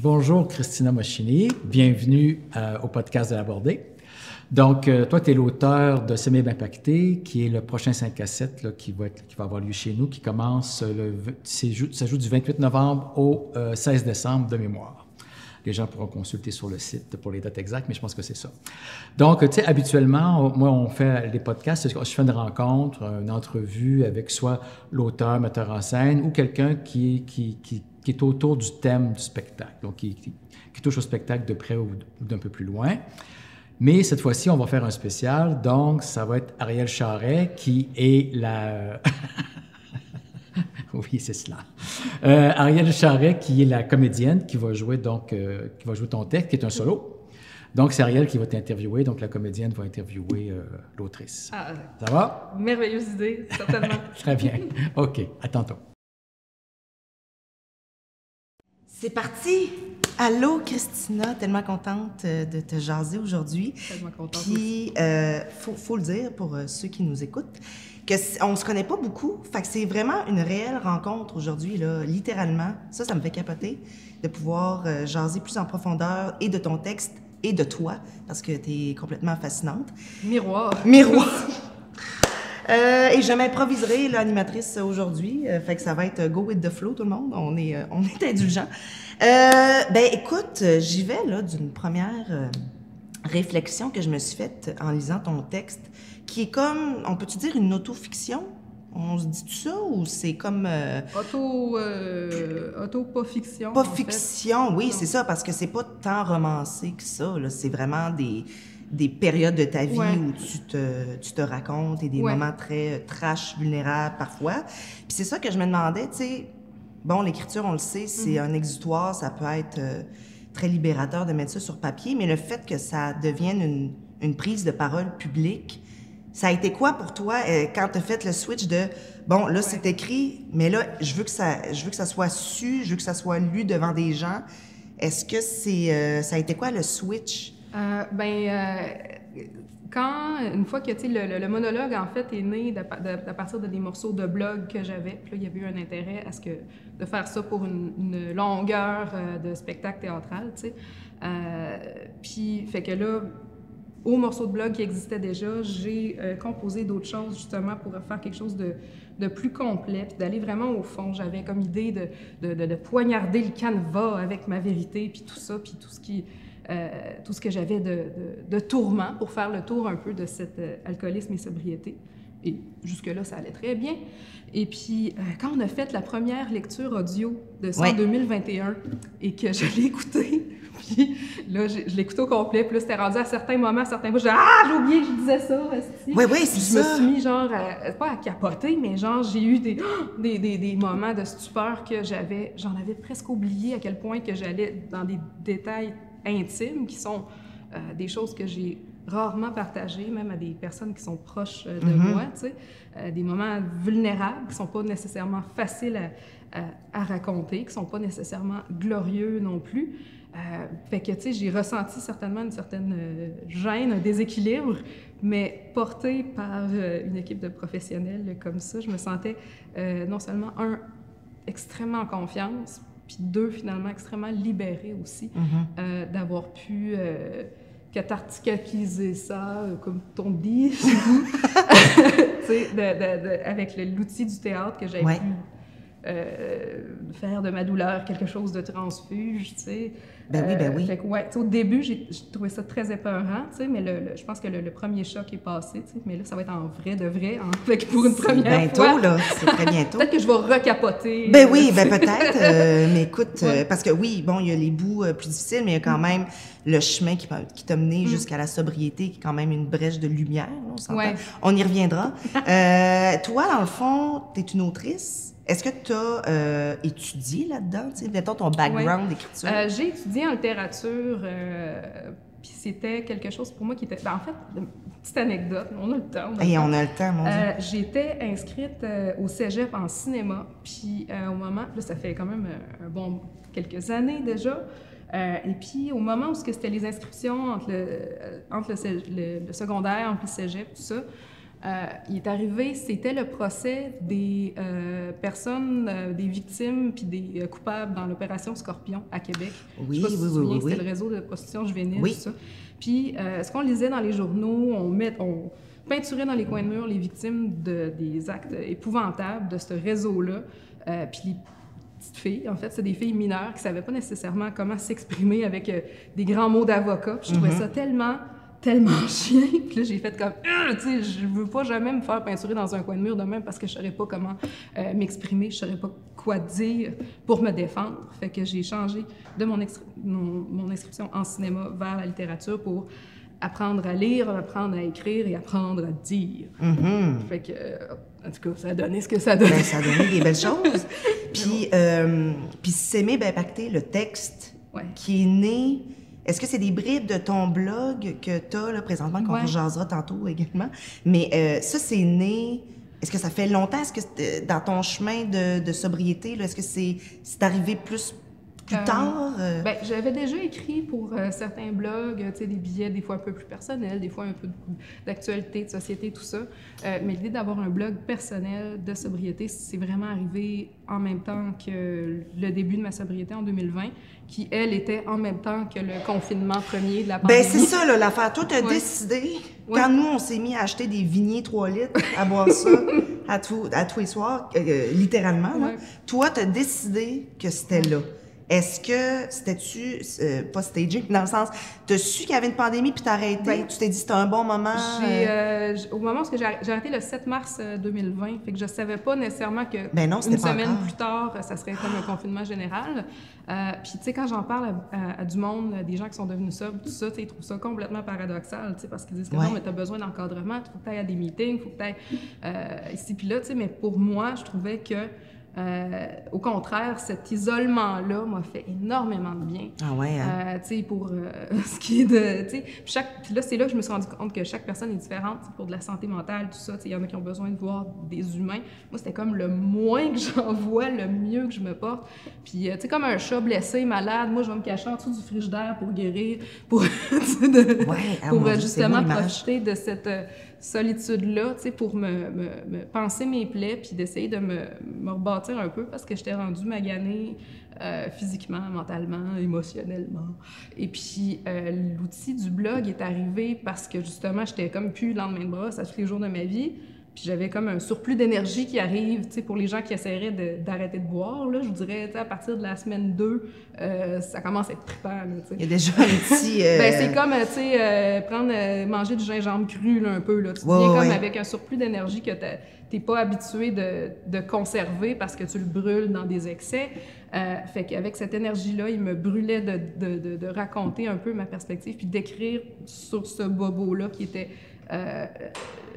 Bonjour Christina Moschini, bienvenue au podcast de l'Abordé. Donc, toi, tu es l'auteur de Semer impacté, qui est le prochain 5 à 7 là, qui va avoir lieu chez nous, qui commence, ça joue du 28 novembre au 16 décembre de mémoire. Les gens pourront consulter sur le site pour les dates exactes, mais je pense que c'est ça. Donc, tu sais, habituellement, moi, on fait les podcasts, je fais une rencontre, une entrevue avec soit l'auteur, metteur en scène, ou quelqu'un qui est autour du thème du spectacle, donc qui touche au spectacle de près ou d'un peu plus loin. Mais cette fois-ci, on va faire un spécial, donc ça va être Ariel Charret, qui est la... Oui, c'est cela. Ariel Charret, qui est la comédienne qui va jouer ton texte, qui est un solo. Donc, c'est Ariel qui va t'interviewer, donc la comédienne va interviewer l'autrice. Ah, ça va? Merveilleuse idée, certainement. Très bien. OK, à tantôt. C'est parti! Allô, Christina, tellement contente de te jaser aujourd'hui. Tellement contente. Puis, faut le dire pour ceux qui nous écoutent, qu'on se connaît pas beaucoup. Fait que c'est vraiment une réelle rencontre aujourd'hui, là, littéralement. Ça me fait capoter de pouvoir jaser plus en profondeur et de ton texte et de toi, parce que tu es complètement fascinante. Miroir. Miroir! Et je m'improviserai l'animatrice aujourd'hui, fait que ça va être go with the flow, tout le monde. On est indulgents. Écoute, j'y vais là d'une première réflexion que je me suis faite en lisant ton texte, qui est comme, on peut-tu dire une autofiction? On se dit tout ça ou c'est comme... Pas fiction. Pas fiction, oui, c'est ça, parce que c'est pas tant romancé que ça, là. C'est vraiment des périodes de ta vie où tu te racontes et des moments très trash, vulnérables parfois. Puis c'est ça que je me demandais, tu sais, bon, l'écriture, on le sait, c'est un exutoire, ça peut être très libérateur de mettre ça sur papier, mais le fait que ça devienne une prise de parole publique, ça a été quoi pour toi quand tu as fait le switch de, bon, là, c'est écrit, mais là, je veux que ça soit su, je veux que ça soit lu devant des gens. Est-ce que ça a été quoi le switch? Une fois que le monologue, en fait, est né à partir de des morceaux de blog que j'avais, puis là, il y avait eu un intérêt de faire ça pour une longueur de spectacle théâtral, tu sais. Puis, fait que là, aux morceaux de blog qui existaient déjà, j'ai composé d'autres choses, justement, pour faire quelque chose de plus complet, puis d'aller vraiment au fond. J'avais comme idée de poignarder le canevas avec ma vérité, puis tout ça, puis tout ce que j'avais de tourment pour faire le tour un peu de cet alcoolisme et sobriété. Et jusque-là, ça allait très bien. Et puis, quand on a fait la première lecture audio de ça en 2021 et que je l'ai écouté, puis là, je l'ai écouté au complet, puis là, c'était rendu à certains moments, à certains bouts, j'ai oublié que je disais ça, esti. Oui, c'est ça. Je me suis mis, genre, pas à capoter, mais genre, j'ai eu des moments de stupeur que j'en avais presque oublié à quel point que j'allais dans des détails intimes qui sont des choses que j'ai rarement partagées, même à des personnes qui sont proches de moi, tu sais, des moments vulnérables qui sont pas nécessairement faciles à raconter, qui sont pas nécessairement glorieux non plus. Fait que, tu sais, j'ai ressenti certainement une certaine gêne, un déséquilibre, mais portée par une équipe de professionnels comme ça, je me sentais non seulement, extrêmement en confiance, puis deux, finalement, extrêmement libérée aussi, d'avoir pu cathartiser ça, comme on dit, avec l'outil du théâtre que j'avais pu faire de ma douleur quelque chose de transfuge, tu sais. Ben oui. Fait que, au début, j'ai trouvé ça très épeurant, tu sais, mais je pense que le premier choc est passé, tu sais, mais là, ça va être en vrai de vrai, fait que pour une première fois. Bientôt, là, c'est très bientôt. Peut-être que je vais recapoter. Ben oui, peut-être, mais écoute, parce que oui, bon, il y a les bouts plus difficiles, mais il y a quand même le chemin qui t'a mené jusqu'à la sobriété, qui est quand même une brèche de lumière, là, on s'entend. On y reviendra. Toi, dans le fond, t'es une autrice. Est-ce que tu as étudié là-dedans? Mettons ton background d'écriture. J'ai étudié en littérature, puis c'était quelque chose pour moi qui était... en fait, une petite anecdote, on a le temps. On a le temps, mon Dieu. J'étais inscrite au cégep en cinéma, puis au moment... Là, ça fait quand même quelques années déjà. Et puis, au moment où c'était les inscriptions entre le secondaire, entre le cégep, tout ça, il est arrivé, c'était le procès des personnes, des victimes puis des coupables dans l'opération Scorpion à Québec. Oui, je sais pas si tu te souviens, oui. C'était le réseau de prostitution juvénile, Oui. tout ça. Puis, ce qu'on lisait dans les journaux, on peinturait dans les coins de mur les victimes des actes épouvantables de ce réseau-là. Puis les petites filles, en fait, c'est des filles mineures qui savaient pas nécessairement comment s'exprimer avec des grands mots d'avocat. Puis je trouvais ça tellement chien. Puis là, j'ai fait comme, tu sais, je veux pas jamais me faire peinturer dans un coin de mur de même parce que je saurais pas comment m'exprimer, je saurais pas quoi dire pour me défendre. Fait que j'ai changé de mon inscription en cinéma vers la littérature pour apprendre à lire, apprendre à écrire et apprendre à dire. Fait que, en tout cas, ça a donné ce que ça a donné. Ben, ça a donné des belles choses. Puis S'aimer, bien pacter, le texte qui est né... Est-ce que c'est des bribes de ton blog que tu as là, présentement, qu'on jasera tantôt également? Mais ça, c'est né... Est-ce que ça fait longtemps? Est-ce que dans ton chemin de sobriété, là, est-ce que c'est arrivé plus tard? Ben, j'avais déjà écrit pour certains blogs, tu sais, des billets des fois un peu plus personnels, des fois un peu d'actualité, de société, tout ça. Mais l'idée d'avoir un blog personnel de sobriété, c'est vraiment arrivé en même temps que le début de ma sobriété en 2020, qui, elle, était en même temps que le confinement premier de la pandémie. Ben c'est ça, là, l'affaire. Toi, t'as décidé, quand nous, on s'est mis à acheter des vigniers 3 litres, à boire ça à tous les soirs, littéralement, là, toi, t'as décidé que c'était là. Est-ce que c'était-tu, pas staging, dans le sens, t'as su qu'il y avait une pandémie puis t'as arrêté? Ben, tu t'es dit c'était un bon moment? Au moment où j'ai arrêté le 7 mars 2020, fait que je savais pas nécessairement que une semaine plus tard, ça serait comme un confinement général. Puis tu sais, quand j'en parle à du monde, des gens qui sont devenus sobres, tout ça, ils trouvent ça complètement paradoxal, tu sais, parce qu'ils disent que non, mais t'as besoin d'encadrement, il faut que t'ailles à des meetings, il faut que t'ailles ici puis là, tu sais, mais pour moi, je trouvais que au contraire, cet isolement-là m'a fait énormément de bien. Ah ouais, hein? Tu sais, pour ce qui est de... Tu sais, puis là, c'est là que je me suis rendu compte que chaque personne est différente, pour de la santé mentale, tout ça. Tu sais, il y en a qui ont besoin de voir des humains. Moi, c'était comme le moins que j'en vois, le mieux que je me porte. Puis, tu sais, comme un chat blessé, malade, moi, je vais me cacher en dessous du frigidaire pour guérir, pour justement profiter de cette... solitude-là, tu sais, pour me penser mes plaies, puis d'essayer de me rebâtir un peu, parce que j'étais rendue maganée physiquement, mentalement, émotionnellement. Et puis, l'outil du blog est arrivé parce que, justement, j'étais comme plus le lendemain de brosse à tous les jours de ma vie, puis j'avais comme un surplus d'énergie qui arrive, tu sais, pour les gens qui essaieraient d'arrêter de boire, là, je vous dirais, tu sais, à partir de la semaine 2, ça commence à être trippant, là, tu sais. Il y a déjà un petit... Ben, c'est comme, tu sais, manger du gingembre cru, là, un peu, là. Tu viens comme avec un surplus d'énergie que t'es pas habitué de conserver parce que tu le brûles dans des excès. Fait qu'avec cette énergie-là, il me brûlait de raconter un peu ma perspective puis d'écrire sur ce bobo-là qui était...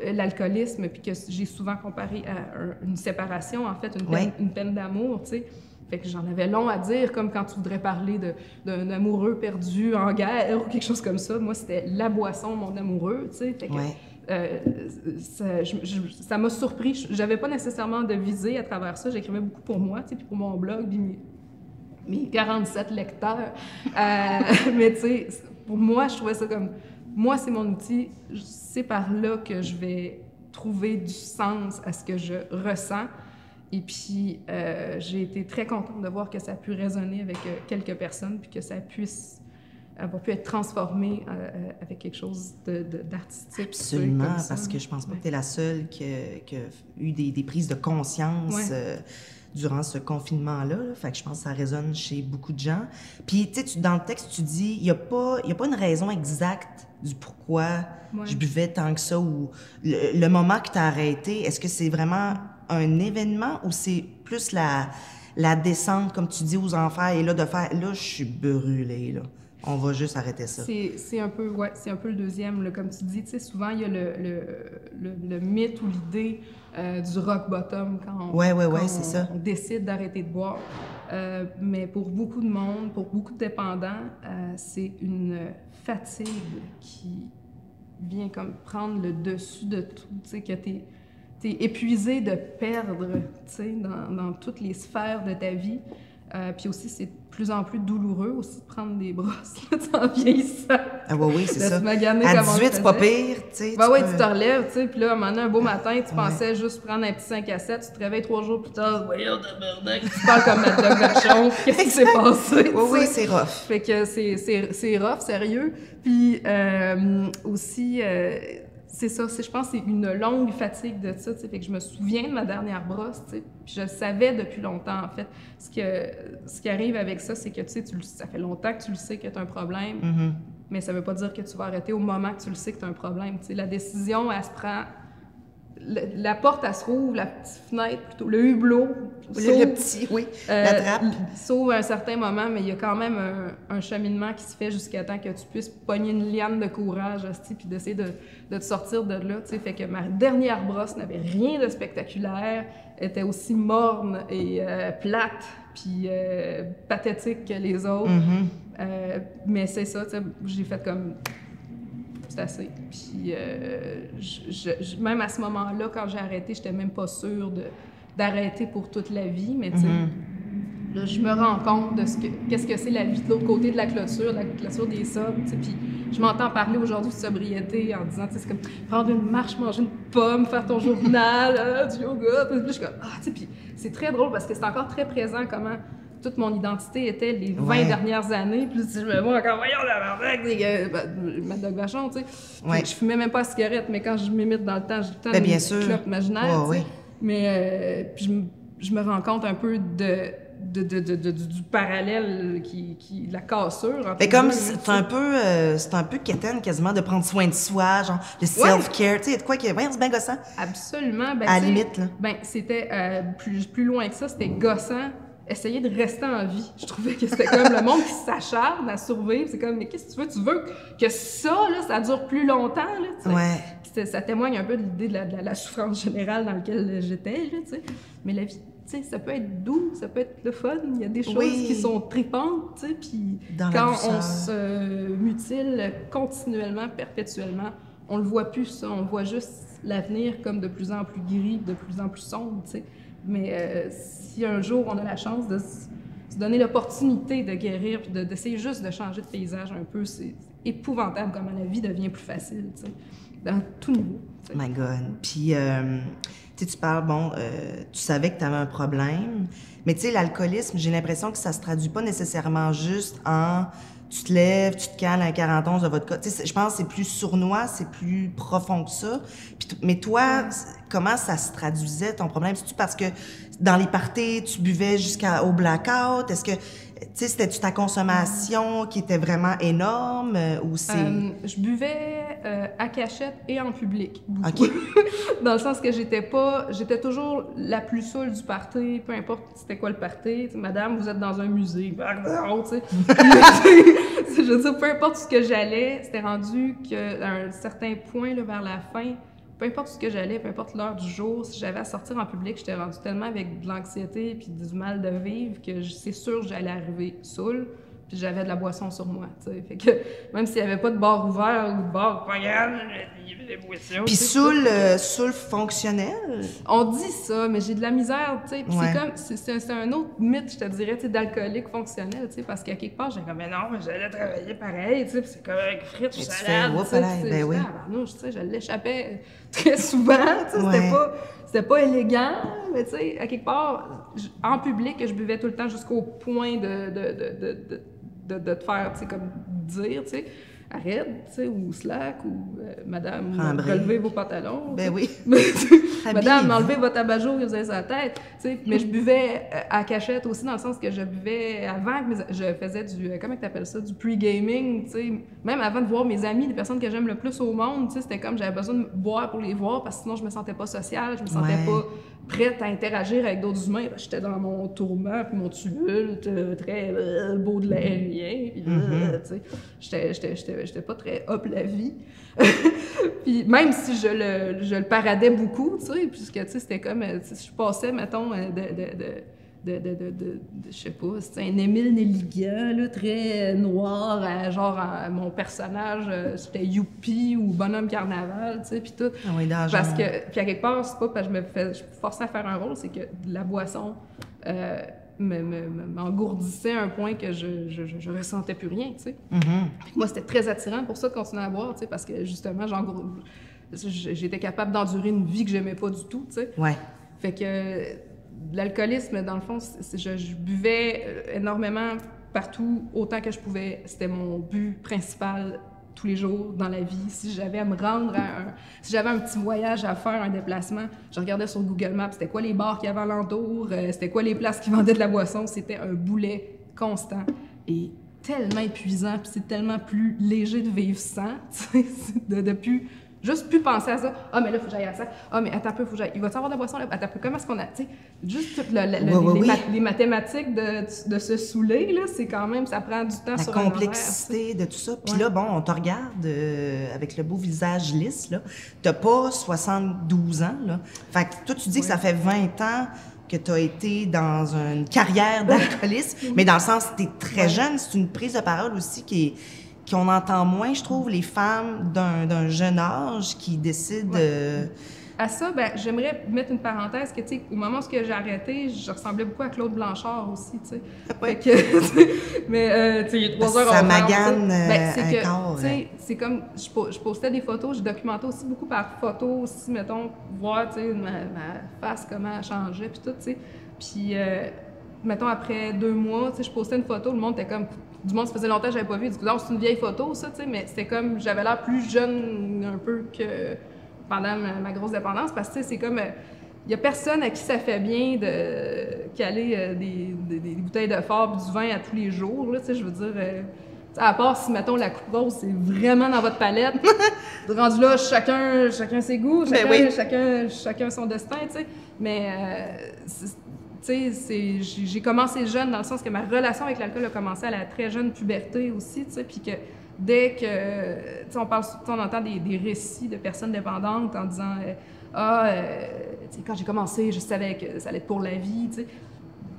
l'alcoolisme, puis que j'ai souvent comparé à une séparation, en fait, une peine d'amour, tu sais. Fait que j'en avais long à dire, comme quand tu voudrais parler d'un amoureux perdu en guerre ou quelque chose comme ça. Moi, c'était la boisson, mon amoureux, tu sais. Fait que ça m'a surpris. J'avais pas nécessairement de visée à travers ça. J'écrivais beaucoup pour moi, tu sais, puis pour mon blog, puis mes 47 lecteurs. Mais tu sais, pour moi, je trouvais ça comme... Moi, c'est mon outil. C'est par là que je vais trouver du sens à ce que je ressens. Et puis, j'ai été très contente de voir que ça a pu résonner avec quelques personnes, puis que ça puisse avoir pu être transformé avec quelque chose d'artistique. Absolument, comme ça. parce que je pense pas que tu es la seule qui a eu des prises de conscience durant ce confinement-là. Là. Fait que je pense que ça résonne chez beaucoup de gens. Puis, tu sais, dans le texte, tu dis, il y a pas une raison exacte du pourquoi je buvais tant que ça, ou le moment que tu as arrêté. Est-ce que c'est vraiment un événement ou c'est plus la descente, comme tu dis, aux enfers, et là, de faire, là, je suis brûlée, là. On va juste arrêter ça. C'est un peu le deuxième, là. Comme tu dis, tu sais, souvent, il y a le mythe ou l'idée du rock bottom quand on décide d'arrêter de boire. Mais pour beaucoup de monde, pour beaucoup de dépendants, c'est une fatigue qui vient comme prendre le dessus de tout, tu sais, que t'es épuisé de perdre, tu sais, dans toutes les sphères de ta vie. Puis aussi, c'est de plus en plus douloureux aussi de prendre des brosses en vieillissant. Ah oui, c'est ça. À 18, c'est pas pire, tu sais. Ben oui, tu te relèves, tu sais, puis là, un beau matin, tu pensais juste prendre un petit 5 à 7, tu te réveilles 3 jours plus tard, voyons, tabarnak, tu parles comme Mad Dog Vachon, qu'est-ce qui s'est passé? Oui, c'est rough. Fait que c'est rough, sérieux. Puis aussi, c'est ça, je pense que c'est une longue fatigue de ça, tu sais, fait que je me souviens de ma dernière brosse, tu sais, puis je le savais depuis longtemps, en fait. Ce qui arrive avec ça, c'est que, tu sais, ça fait longtemps que tu le sais que tu as un problème, mais ça veut pas dire que tu vas arrêter au moment que tu le sais que tu as un problème, tu sais. La décision, elle se prend... La porte, elle se rouvre, la petite fenêtre, plutôt, le hublot. Le petit, oui, la trappe. S'ouvre à un certain moment, mais il y a quand même un cheminement qui se fait jusqu'à temps que tu puisses pogner une liane de courage, puis d'essayer de te sortir de là. T'sais. Fait que ma dernière brosse n'avait rien de spectaculaire, était aussi morne et plate, puis pathétique que les autres. Mais c'est ça, j'ai fait comme... C'est assez. Puis même à ce moment-là, quand j'ai arrêté, j'étais même pas sûre d'arrêter pour toute la vie, mais tu sais, là, je me rends compte de qu'est-ce que c'est la vie de l'autre côté de la clôture des sabres, tu sais, puis je m'entends parler aujourd'hui de sobriété en disant, tu sais, c'est comme prendre une marche, manger une pomme, faire ton journal, du yoga, puis je suis comme, tu sais, puis c'est très drôle parce que c'est encore très présent comment toute mon identité était les 20 dernières années. Puis je me vois encore, voyons, la Mad Dog Vachon, tu sais. Je fumais même pas la cigarette, mais quand je m'imite dans le temps, j'ai tout le temps une clope imaginaire, tu sais. Mais puis je me rends compte un peu du parallèle de la cassure. Mais comme c'est un peu quétaine quasiment de prendre soin de soi, genre le self-care, tu sais, de quoi que c'est bien gossant. Absolument. Ben, à la limite, là. Ben, c'était plus loin que ça, c'était gossant. Essayer de rester en vie. Je trouvais que c'était comme le monde qui s'acharne à survivre. C'est comme, mais qu'est-ce que tu veux? Tu veux que ça, là, ça dure plus longtemps, là, tu sais? Ça témoigne un peu de l'idée de la souffrance générale dans laquelle j'étais, là, tu sais. Mais la vie, tu sais, ça peut être doux, ça peut être le fun. Il y a des choses qui sont tripantes, tu sais, puis quand on se mutile continuellement, perpétuellement, on le voit plus, ça. On voit juste l'avenir comme de plus en plus gris, de plus en plus sombre, tu sais. Mais si un jour on a la chance de se donner l'opportunité de guérir puis d'essayer juste de changer de paysage un peu, c'est épouvantable comment la vie devient plus facile, tu sais, dans tout niveau. T'sais. My God. Puis, tu parles, tu savais que tu avais un problème, mais tu sais, l'alcoolisme, j'ai l'impression que ça se traduit pas nécessairement juste en tu te lèves, tu te cales un 41 de vodka. Tu sais, je pense que c'est plus sournois, c'est plus profond que ça. Mais toi, comment ça se traduisait, ton problème? C'est-tu parce que dans les parties, tu buvais jusqu'au blackout? Est-ce que, tu sais, c'était-tu ta consommation qui était vraiment énorme ou c'est... je buvais à cachette et en public, beaucoup. OK. Dans le sens que j'étais toujours la plus saoule du party, peu importe c'était quoi le party. T'sais, madame, vous êtes dans un musée. Pardon, tu sais. Je veux dire, peu importe ce que j'allais, c'était rendu qu'à un certain point, là, vers la fin, peu importe ce que j'allais, peu importe l'heure du jour, si j'avais à sortir en public, j'étais rendue tellement avec de l'anxiété puis du mal de vivre que c'est sûr que j'allais arriver saoule. Puis j'avais de la boisson sur moi, tu sais. Fait que même s'il n'y avait pas de bar ouvert ou de bar pas grave, il y avait des boissons. Puis saoul fonctionnel? On dit ça, mais j'ai de la misère, tu sais. Puis c'est un autre mythe, je te dirais, tu sais, d'alcoolique fonctionnel, tu sais, parce qu'à quelque part, j'ai comme, mais non, mais j'allais travailler pareil, tu sais, puis c'est comme avec frites ou salade, tu sais. Ben oui. Non, tu sais, je l'échappais très souvent, tu sais, c'était pas élégant, mais tu sais, à quelque part, en public, je buvais tout le temps jusqu'au point de te faire, tu sais, comme dire, tu sais, arrête, tu sais, ou slack, ou madame, relevez vos pantalons. Ben oui. Madame, enlevez votre abat-jour que vous avez sur la tête, tu sais. Mais je buvais à cachette aussi, dans le sens que je buvais avant, je faisais comment t'appelles ça, du pre-gaming, tu sais. Même avant de voir mes amis, les personnes que j'aime le plus au monde, tu sais, c'était comme j'avais besoin de boire pour les voir, parce que sinon je me sentais pas sociale, je me sentais pas prête à interagir avec d'autres humains. J'étais dans mon tourment, puis mon tumulte, très baudelairien, puis tu sais, j'étais pas très hop la vie. Puis même si je le paradais beaucoup, tu sais, puisque, tu sais, c'était comme, je passais, mettons, je sais pas, c'était un Émile Nelligan, là, très noir, genre, mon personnage, c'était Youpi ou Bonhomme Carnaval, tu sais, puis tout. Ah oui, parce que, puis à quelque part, c'est pas parce que je me forçais à faire un rôle, c'est que la boisson m'engourdissait à un point que je ressentais plus rien, tu sais. Moi, c'était très attirant pour ça de continuer à boire, tu sais, parce que justement, j'étais capable d'endurer une vie que j'aimais pas du tout, tu sais. Ouais. Fait que l'alcoolisme, dans le fond, je buvais énormément partout, autant que je pouvais. C'était mon but principal tous les jours dans la vie. Si j'avais à me rendre si j'avais un petit voyage à faire, un déplacement, je regardais sur Google Maps, c'était quoi les bars qu'il y avait alentour, c'était quoi les places qui vendaient de la boisson. C'était un boulet constant et tellement épuisant, puis c'est tellement plus léger de vivre sans, tu sais, de plus... Juste plus penser à ça. Ah, mais là, il faut que j'aille à ça. Ah, mais attends un peu, il faut que j'aille. Il va-tu avoir de la boisson là? Attends un peu, comment est-ce qu'on a. Tu sais, juste toutes les mathématiques de se saouler, là, c'est quand même, ça prend du temps sur un horaire. La complexité de tout ça. Puis là, bon, on te regarde avec le beau visage lisse, là. T'as pas 72 ans, là. Fait que toi, tu dis que ça fait 20 ans que tu as été dans une carrière d'alcoolisme, mais dans le sens que tu es très jeune, c'est une prise de parole aussi qu'on entend moins, je trouve, les femmes d'un jeune âge qui décident... À ça, ben, j'aimerais mettre une parenthèse que, tu sais, au moment où j'ai arrêté, je ressemblais beaucoup à Claude Blanchard aussi, tu sais. Ouais. Mais, tu sais, il est 3 heures ça magane un corps. C'est comme, je postais des photos, je documentais aussi beaucoup par photo, aussi, mettons, voir, tu sais, ma face, comment elle changeait, puis tout, tu sais. Puis, mettons, après 2 mois, tu sais, je postais une photo, le monde était comme... Du monde, ça faisait longtemps que j'avais pas vu. Du coup, c'est une vieille photo, ça, tu sais, mais c'était comme... J'avais l'air plus jeune un peu que pendant ma grosse dépendance, parce que, tu sais, c'est comme... Il y a personne à qui ça fait bien de caler des bouteilles de fort et du vin à tous les jours, là, tu sais, je veux dire... à part si, mettons, la coupe rose, c'est vraiment dans votre palette. Rendu là, chacun ses goûts, chacun son destin, tu sais. Mais... tu sais, j'ai commencé jeune dans le sens que ma relation avec l'alcool a commencé à la très jeune puberté aussi, tu sais, puis que dès que, tu sais, on entend des récits de personnes dépendantes en disant tu sais, quand j'ai commencé, je savais que ça allait être pour la vie, tu sais.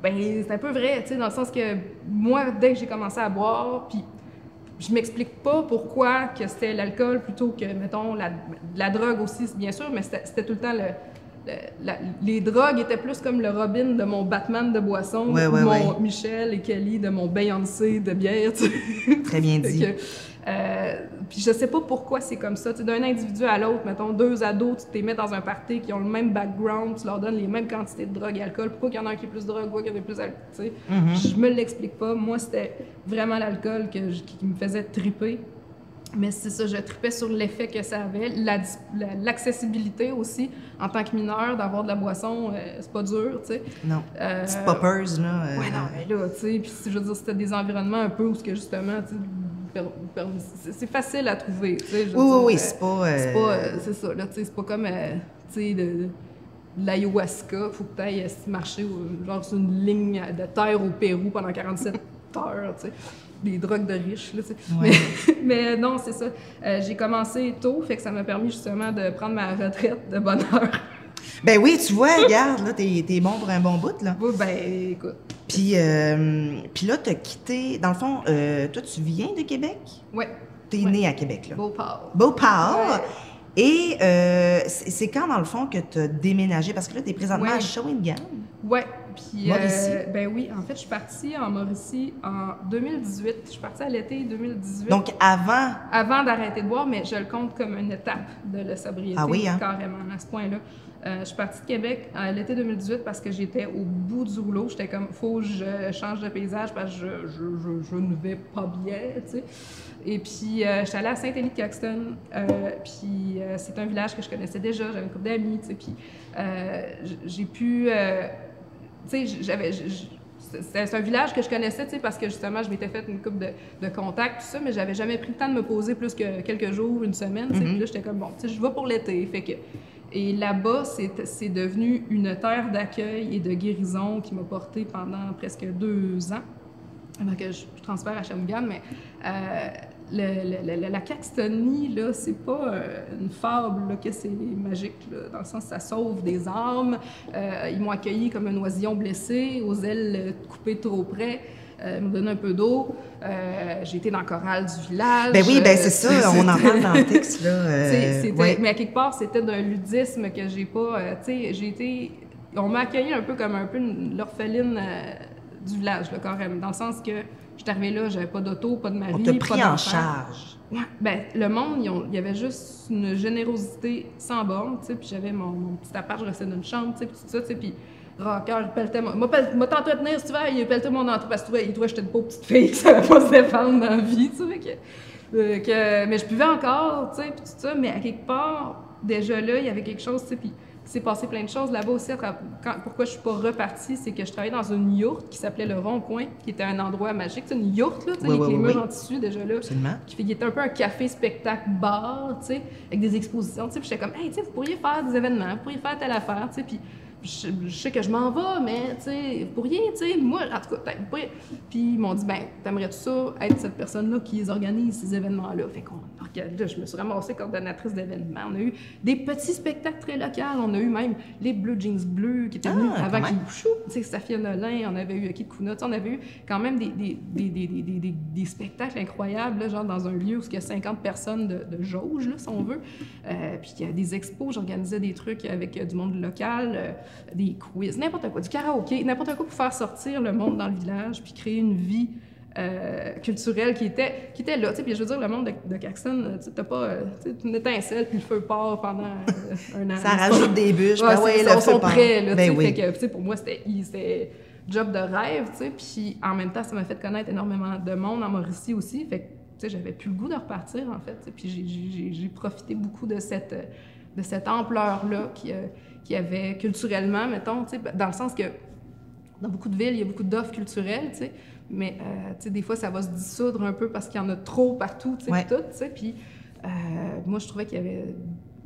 Ben, c'est un peu vrai, tu sais, dans le sens que moi, dès que j'ai commencé à boire, puis je m'explique pas pourquoi que c'était l'alcool plutôt que, mettons, la drogue aussi, bien sûr, mais c'était tout le temps les drogues étaient plus comme le Robin de mon Batman de boisson, ou mon Michel et Kelly de mon Beyoncé de bière, tu sais. Très bien dit. Puis je sais pas pourquoi c'est comme ça. Tu sais, d'un individu à l'autre, mettons, 2 ados, tu t'es mets dans un party qui ont le même background, tu leur donnes les mêmes quantités de drogue et alcool. Pourquoi qu'il y en a un qui est plus de drogue, pourquoi qu'il y en a plus d'alcool, tu sais. Je me l'explique pas. Moi, c'était vraiment l'alcool qui me faisait triper. Mais c'est ça, je tripais sur l'effet que ça avait, l'accessibilité aussi, en tant que mineur, d'avoir de la boisson, c'est pas dur, tu sais. Non, petite poppers, là. Ouais, non, mais là, tu sais, puis je veux dire, c'était des environnements un peu où, justement, tu sais, c'est facile à trouver, tu sais. Oui, c'est pas... c'est ça, là, tu sais, c'est pas comme, tu sais, de l'ayahuasca, faut que tu ailles marcher, genre, sur une ligne de terre au Pérou pendant 47 heures, tu sais. Des drogues de riches, là, tu sais. Ouais. Mais non, c'est ça. J'ai commencé tôt, fait que ça m'a permis justement de prendre ma retraite de bonne heure. Ben oui, tu vois, regarde, là, t'es bon pour un bon bout, là. Oui, ben, écoute. Puis là, t'as quitté... Dans le fond, toi, tu viens de Québec? Oui. T'es né à Québec, là? Beauport. Beauport! Ouais. Et c'est quand, dans le fond, que t'as déménagé? Parce que là, t'es présentement à Shawinigan. Oui. Puis, Mauricie. Ben oui, en fait, je suis partie en Mauricie en 2018. Je suis partie à l'été 2018. Donc, avant? Avant d'arrêter de boire, mais je le compte comme une étape de la sobriété, carrément, à ce point-là. Je suis partie de Québec à l'été 2018 parce que j'étais au bout du rouleau. J'étais comme, faut que je change de paysage parce que je ne vais pas bien, tu sais. Et puis, j'étais allée à Saint-Élie-de-Caxton. Puis, c'est un village que je connaissais déjà. J'avais une couple d'amis, tu sais. Puis, j'ai pu... tu sais, c'est un village que je connaissais, tu sais, parce que justement, je m'étais fait une couple de contacts, tout ça, mais j'avais jamais pris le temps de me poser plus que quelques jours, une semaine, tu sais. Puis là, j'étais comme, bon, tu sais, je vais pour l'été, fait que... Et là-bas, c'est devenu une terre d'accueil et de guérison qui m'a portée pendant presque 2 ans, avant que je transfère à Shawinigan, mais la Caxtonie, là, c'est pas une fable là, que c'est magique, là, dans le sens que ça sauve des âmes. Ils m'ont accueilli comme un oisillon blessé, aux ailes coupées trop près. Ils m'ont donné un peu d'eau. J'ai été dans le choral du village. Ben oui, ben c'est ça, on en parle dans le texte, là. Ouais. Mais à quelque part, c'était d'un ludisme que j'ai pas... tu sais, j'ai été... On m'a accueilli un peu comme l'orpheline du village, là, carrément. Dans le sens que j'étais arrivée là, j'avais pas d'auto, pas de mari, On pas t'a d'enfant. pris en charge. Ouais, ben le monde, il y avait juste une générosité sans borne, tu sais, puis j'avais mon petit appart, je restais dans une chambre, tu sais, puis tout ça, tu sais, puis rocker, il pelletait m'a t'entretenir si tu veux, il pelletait mon entrée parce que il trouvait que j'étais une pauvre petite fille qui savait pas se défendre dans la vie, tu sais, mais je buvais encore, tu sais, puis tout ça, mais à quelque part, déjà là, il y avait quelque chose, tu sais, puis il s'est passé plein de choses là-bas aussi. Pourquoi je suis pas repartie, c'est que je travaillais dans une yourte qui s'appelait le Rond-Point, qui était un endroit magique. C'est une yourte, là, tu sais, avec les murs en tissu déjà là. Absolument. Qui était un peu un café, spectacle, bar, tu sais, avec des expositions, tu sais. Puis j'étais comme, hey, tu sais, vous pourriez faire des événements, vous pourriez faire telle affaire, tu sais. Puis je sais que je m'en vais, mais tu sais, vous pourriez, tu sais, moi, en tout cas, vous pourriez. Puis ils m'ont dit, ben, t'aimerais-tu ça être cette personne-là qui les organise ces événements-là? Fait qu'on là, je me suis ramassée coordonnatrice d'événements. On a eu des petits spectacles très locaux. On a eu même les Blue Jeans Bleus qui étaient venus avant qu'ils tu sais, Safia Nolin, on avait eu Kid Kuna, on avait eu quand même des spectacles incroyables, là, genre dans un lieu où il y a 50 personnes de jauge, là, si on veut. Puis il y a des expos, j'organisais des trucs avec du monde local, des quiz, n'importe quoi, du karaoké, n'importe quoi pour faire sortir le monde dans le village puis créer une vie culturelle qui était là. Puis je veux dire, le monde de Caxton, t'as pas une étincelle puis le feu part pendant un an. Ça rajoute des bûches. Ouais, ben oui, ils le feu sont part. prêts. Là, ben oui. Fait que, pour moi, c'était job de rêve. Puis en même temps, ça m'a fait connaître énormément de monde en Mauricie aussi. Fait que j'avais plus le goût de repartir, en fait. Puis j'ai profité beaucoup de cette ampleur-là qu'il y avait culturellement, mettons, dans le sens que dans beaucoup de villes, il y a beaucoup d'offres culturelles, tu sais, mais des fois, ça va se dissoudre un peu parce qu'il y en a trop partout, tu sais, ouais. tout, tu sais, puis moi, je trouvais qu'il y avait,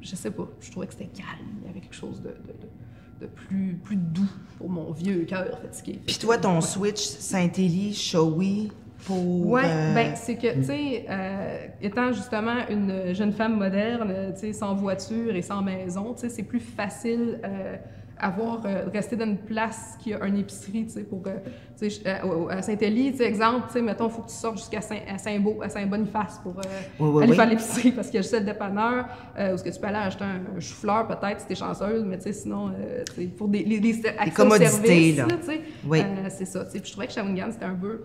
je sais pas, je trouvais que c'était calme, il y avait quelque chose de plus doux pour mon vieux cœur fatigué. Puis toi, ton switch Saint-Élie, Shawi, pour... Oui, ben c'est que, tu sais, étant justement une jeune femme moderne, tu sais, sans voiture et sans maison, tu sais, c'est plus facile rester dans une place qui a une épicerie, tu sais, pour, tu sais, à Saint-Élie, tu sais, exemple, tu sais, mettons, il faut que tu sortes jusqu'à Saint-Boniface pour aller faire l'épicerie, parce qu'il y a juste le dépanneur, où est-ce que tu peux aller acheter un chou-fleur, peut-être, si t'es chanceuse, mais tu sais, sinon, pour des commodités, services, là. Tu sais, oui. c'est ça, tu sais, puis je trouvais que Shawinigan, c'était un peu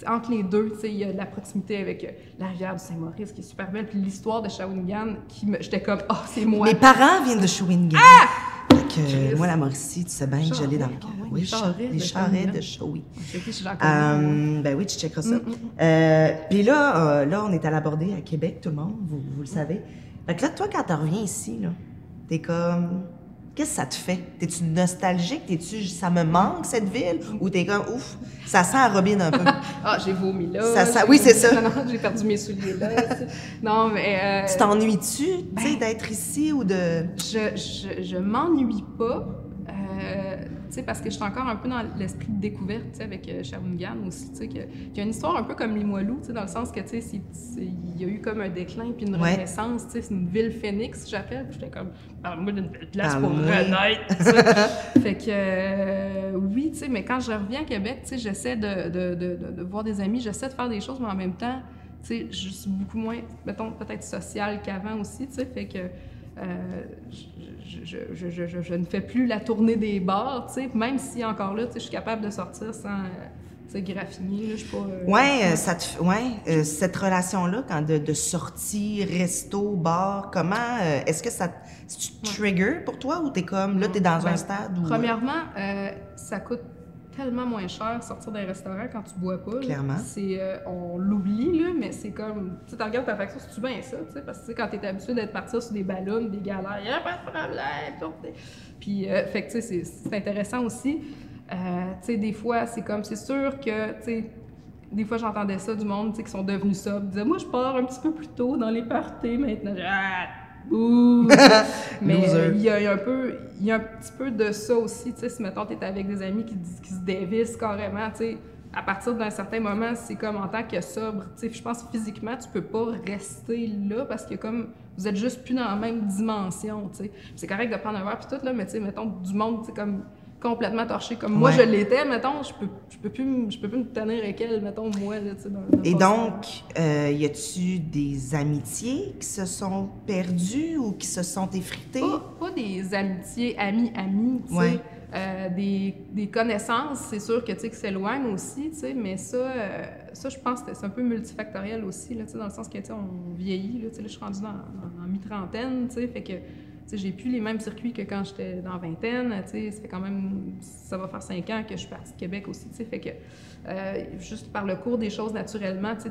entre les deux, tu sais, il y a la proximité avec la rivière du Saint-Maurice qui est super belle, puis l'histoire de Shawinigan j'étais comme, oh, c'est moi. Mes parents viennent de Shawinigan. Ah! Moi, la Mauricie, tu sais bien que j'allais dans le cœur. Oui, les charrets de Shawi. Ben oui, tu checkeras ça. Puis là, on est à l'Abordée à Québec, tout le monde, vous le savez. Fait que là, toi, quand tu reviens ici, là, t'es comme... Qu'est-ce que ça te fait? T'es-tu nostalgique? Ça me manque, cette ville? Ou t'es comme, ouf, ça sent à Robin un peu? Ah, j'ai vomi là. Oui, c'est ça. Non, j'ai perdu mes souliers là. Non, mais... Tu t'ennuies-tu, tu sais, d'être ici ou de... Je m'ennuie pas. Tu sais, parce que je suis encore un peu dans l'esprit de découverte, tu sais, avec Shawinigan aussi, tu sais, qu'il y a une histoire un peu comme Limoilou, tu sais, dans le sens que, tu sais, il y a eu comme un déclin puis une renaissance, tu sais, c'est une ville phénix, j'appelle, puis j'étais comme, parle-moi d'une belle place pour renaître, fait que, oui, tu sais, mais quand je reviens à Québec, tu sais, j'essaie de voir des amis, j'essaie de faire des choses, mais en même temps, tu sais, je suis beaucoup moins, mettons, peut-être sociale qu'avant aussi, tu sais, fait que je ne fais plus la tournée des bars, tu sais, même si encore là, tu sais, je suis capable de sortir sans graffiner, là, je suis pas... cette relation-là, quand de sortie, resto, bar, comment, est-ce que c'est trigger pour toi ou t'es comme, là, t'es dans un stade où... Premièrement, ça coûte tellement moins cher sortir d'un restaurant quand tu bois pas. Clairement. On l'oublie, là, mais c'est comme... Tu regardes ta facture, c'est-tu bien ça, tu sais? Parce que quand t'es habitué d'être parti sur des ballons, des galères, il n'y a pas de problème. Puis, fait que, tu sais, c'est intéressant aussi. Tu sais, des fois, c'est sûr que, tu sais, des fois, j'entendais ça du monde, tu sais, qui sont devenus ça. Ils disaient, moi, je pars un petit peu plus tôt dans les parties maintenant. Ouh! Mais il y a un petit peu de ça aussi, tu sais, si mettons t'es avec des amis qui se dévissent carrément, tu sais, à partir d'un certain moment, c'est comme en tant que sobre, tu sais, je pense que physiquement, tu peux pas rester là parce que comme vous êtes juste plus dans la même dimension, tu sais. C'est correct de prendre un verre puis tout, là, mais tu sais, mettons, du monde, tu sais, comme complètement torché comme moi je l'étais, mettons, je peux plus me tenir avec elle, mettons, moi, là, tu sais. Et donc, y a-tu des amitiés qui se sont perdues ou qui se sont effritées? Pas des amitiés amis, tu sais. Des connaissances, c'est sûr que, tu sais, qui s'éloignent aussi, tu sais, mais ça, je pense que c'est un peu multifactoriel aussi, là, tu sais, dans le sens que, tu sais, on vieillit, là, tu sais, là, je suis rendue en mi-trentaine, tu sais, fait que, tu sais, j'ai plus les mêmes circuits que quand j'étais dans vingtaine, tu sais, ça fait quand même, ça va faire 5 ans que je suis partie de Québec aussi, tu sais, fait que, juste par le cours des choses naturellement, tu sais,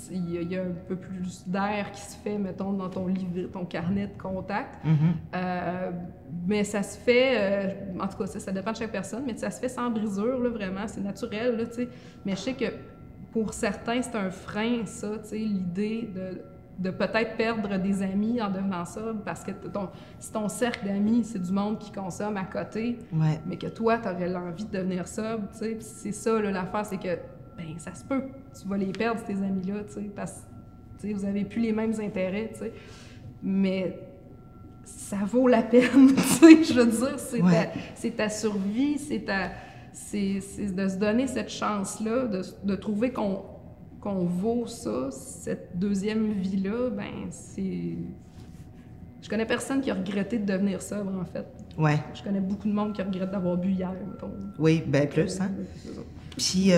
il y a un peu plus d'air qui se fait, mettons, dans ton livre, ton carnet de contacts. Mais ça se fait, en tout cas, ça dépend de chaque personne, mais ça se fait sans brisure, là, vraiment, c'est naturel, là, tu sais. Mais je sais que pour certains, c'est un frein, ça, tu sais, l'idée de peut-être perdre des amis en devenant ça, parce que si ton cercle d'amis, c'est du monde qui consomme à côté, mais que toi, tu aurais l'envie de devenir ça, tu sais, c'est ça, là, l'affaire, c'est que ben ça se peut, tu vas les perdre, tes amis-là, tu sais, parce que vous n'avez plus les mêmes intérêts, tu sais. Mais ça vaut la peine, tu sais, je veux dire, c'est ta survie, c'est de se donner cette chance-là, de trouver qu'on vaut ça, cette deuxième vie-là, ben c'est... Je connais personne qui a regretté de devenir sobre, en fait. Ouais. Je connais beaucoup de monde qui regrette d'avoir bu hier, mettons. Oui, bien plus, hein? Puis,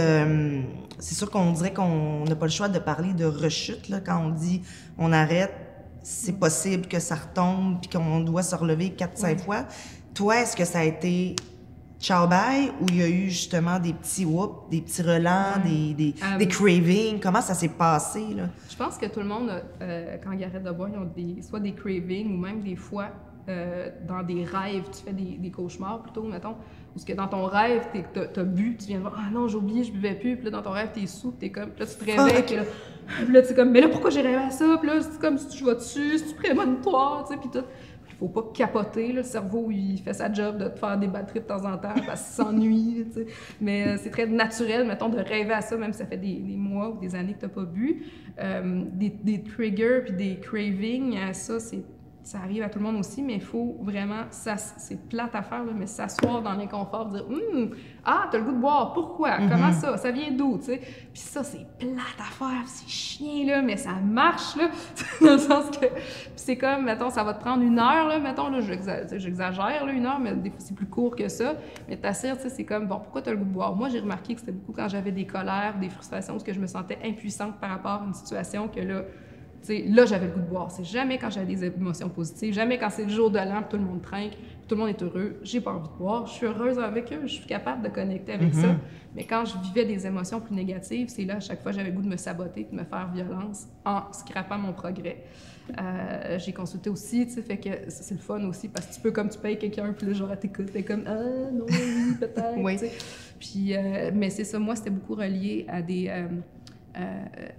c'est sûr qu'on dirait qu'on n'a pas le choix de parler de rechute, là, quand on dit on arrête, c'est possible que ça retombe puis qu'on doit se relever 4-5 fois. Toi, est-ce que ça a été ciao bye ou il y a eu justement des petits whoops, des petits relents, des cravings? Comment ça s'est passé, là? Je pense que tout le monde, quand ils arrêtent de boire, ils ont soit des cravings ou même des fois, dans des rêves, tu fais des cauchemars plutôt, mettons, parce que dans ton rêve, t'as bu, tu viens de voir, ah non, j'ai oublié, je buvais plus, puis là, dans ton rêve, t'es sous, puis t'es comme, puis là, tu te réveilles, puis là, tu es comme, mais là, pourquoi j'ai rêvé à ça? Puis là, c'est comme, si tu vas dessus, si tu prémonitoire, tu sais, puis tout. Il faut pas capoter, là, le cerveau, il fait sa job de te faire des bad trips de temps en temps, parce qu'il s'ennuie, tu sais. Mais c'est très naturel, mettons, de rêver à ça, même si ça fait des mois ou des années que t'as pas bu. Des triggers puis des cravings, ça arrive à tout le monde aussi, mais il faut vraiment, c'est plate à faire, là, mais s'asseoir dans l'inconfort, dire « Ah, t'as le goût de boire, pourquoi? Comment ça? Ça vient d'où? » tu sais. Puis ça, c'est plate à faire, c'est chiant, là, mais ça marche, là, dans le sens que... Puis c'est comme, mettons, ça va te prendre 1 heure, là, mettons, là, j'exagère, là, 1 heure, mais des fois, c'est plus court que ça. Mais t'assires, tu sais, c'est comme, bon, pourquoi t'as le goût de boire? Moi, j'ai remarqué que c'était beaucoup quand j'avais des colères, des frustrations, parce que je me sentais impuissante par rapport à une situation que, là, t'sais, là, j'avais le goût de boire. C'est jamais quand j'avais des émotions positives, jamais quand c'est le jour de l'an, tout le monde trinque, tout le monde est heureux, j'ai pas envie de boire. Je suis heureuse avec eux, je suis capable de connecter avec ça. Mais quand je vivais des émotions plus négatives, c'est là, à chaque fois, j'avais le goût de me saboter, de me faire violence en scrapant mon progrès. J'ai consulté aussi, tu sais, fait que c'est le fun aussi, parce que tu peux, comme tu payes quelqu'un, puis là, genre, t'écoutes, t'es comme « Ah, non, oui, peut-être. Oui. Puis, mais c'est ça, moi, c'était beaucoup relié à des...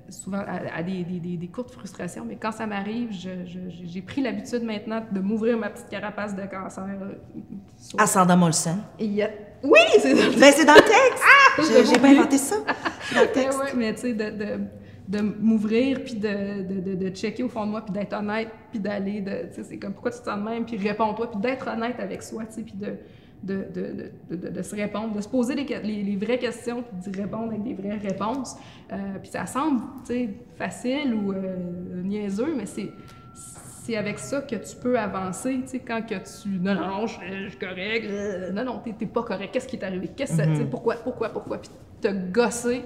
souvent à des courtes frustrations, mais quand ça m'arrive, j'ai pris l'habitude maintenant de m'ouvrir ma petite carapace de cancer. Ascendant Molson. Oui, c'est dans le texte! Ben, c'est dans le texte! J'ai pas inventé ça. Dans le texte. Ouais, mais tu sais, de m'ouvrir, puis de checker au fond de moi, puis d'être honnête, puis d'aller, tu sais, c'est comme pourquoi tu te sens de même, puis réponds-toi, puis d'être honnête avec soi, tu sais, puis de se répondre, de se poser les vraies questions, puis d'y répondre avec des vraies réponses. Puis ça semble, tu sais, facile ou niaiseux, mais c'est avec ça que tu peux avancer, tu sais, quand que tu... Non, je suis correct. Non, t'es pas correct. Qu'est-ce qui est arrivé? Tu sais, pourquoi? Puis te gosser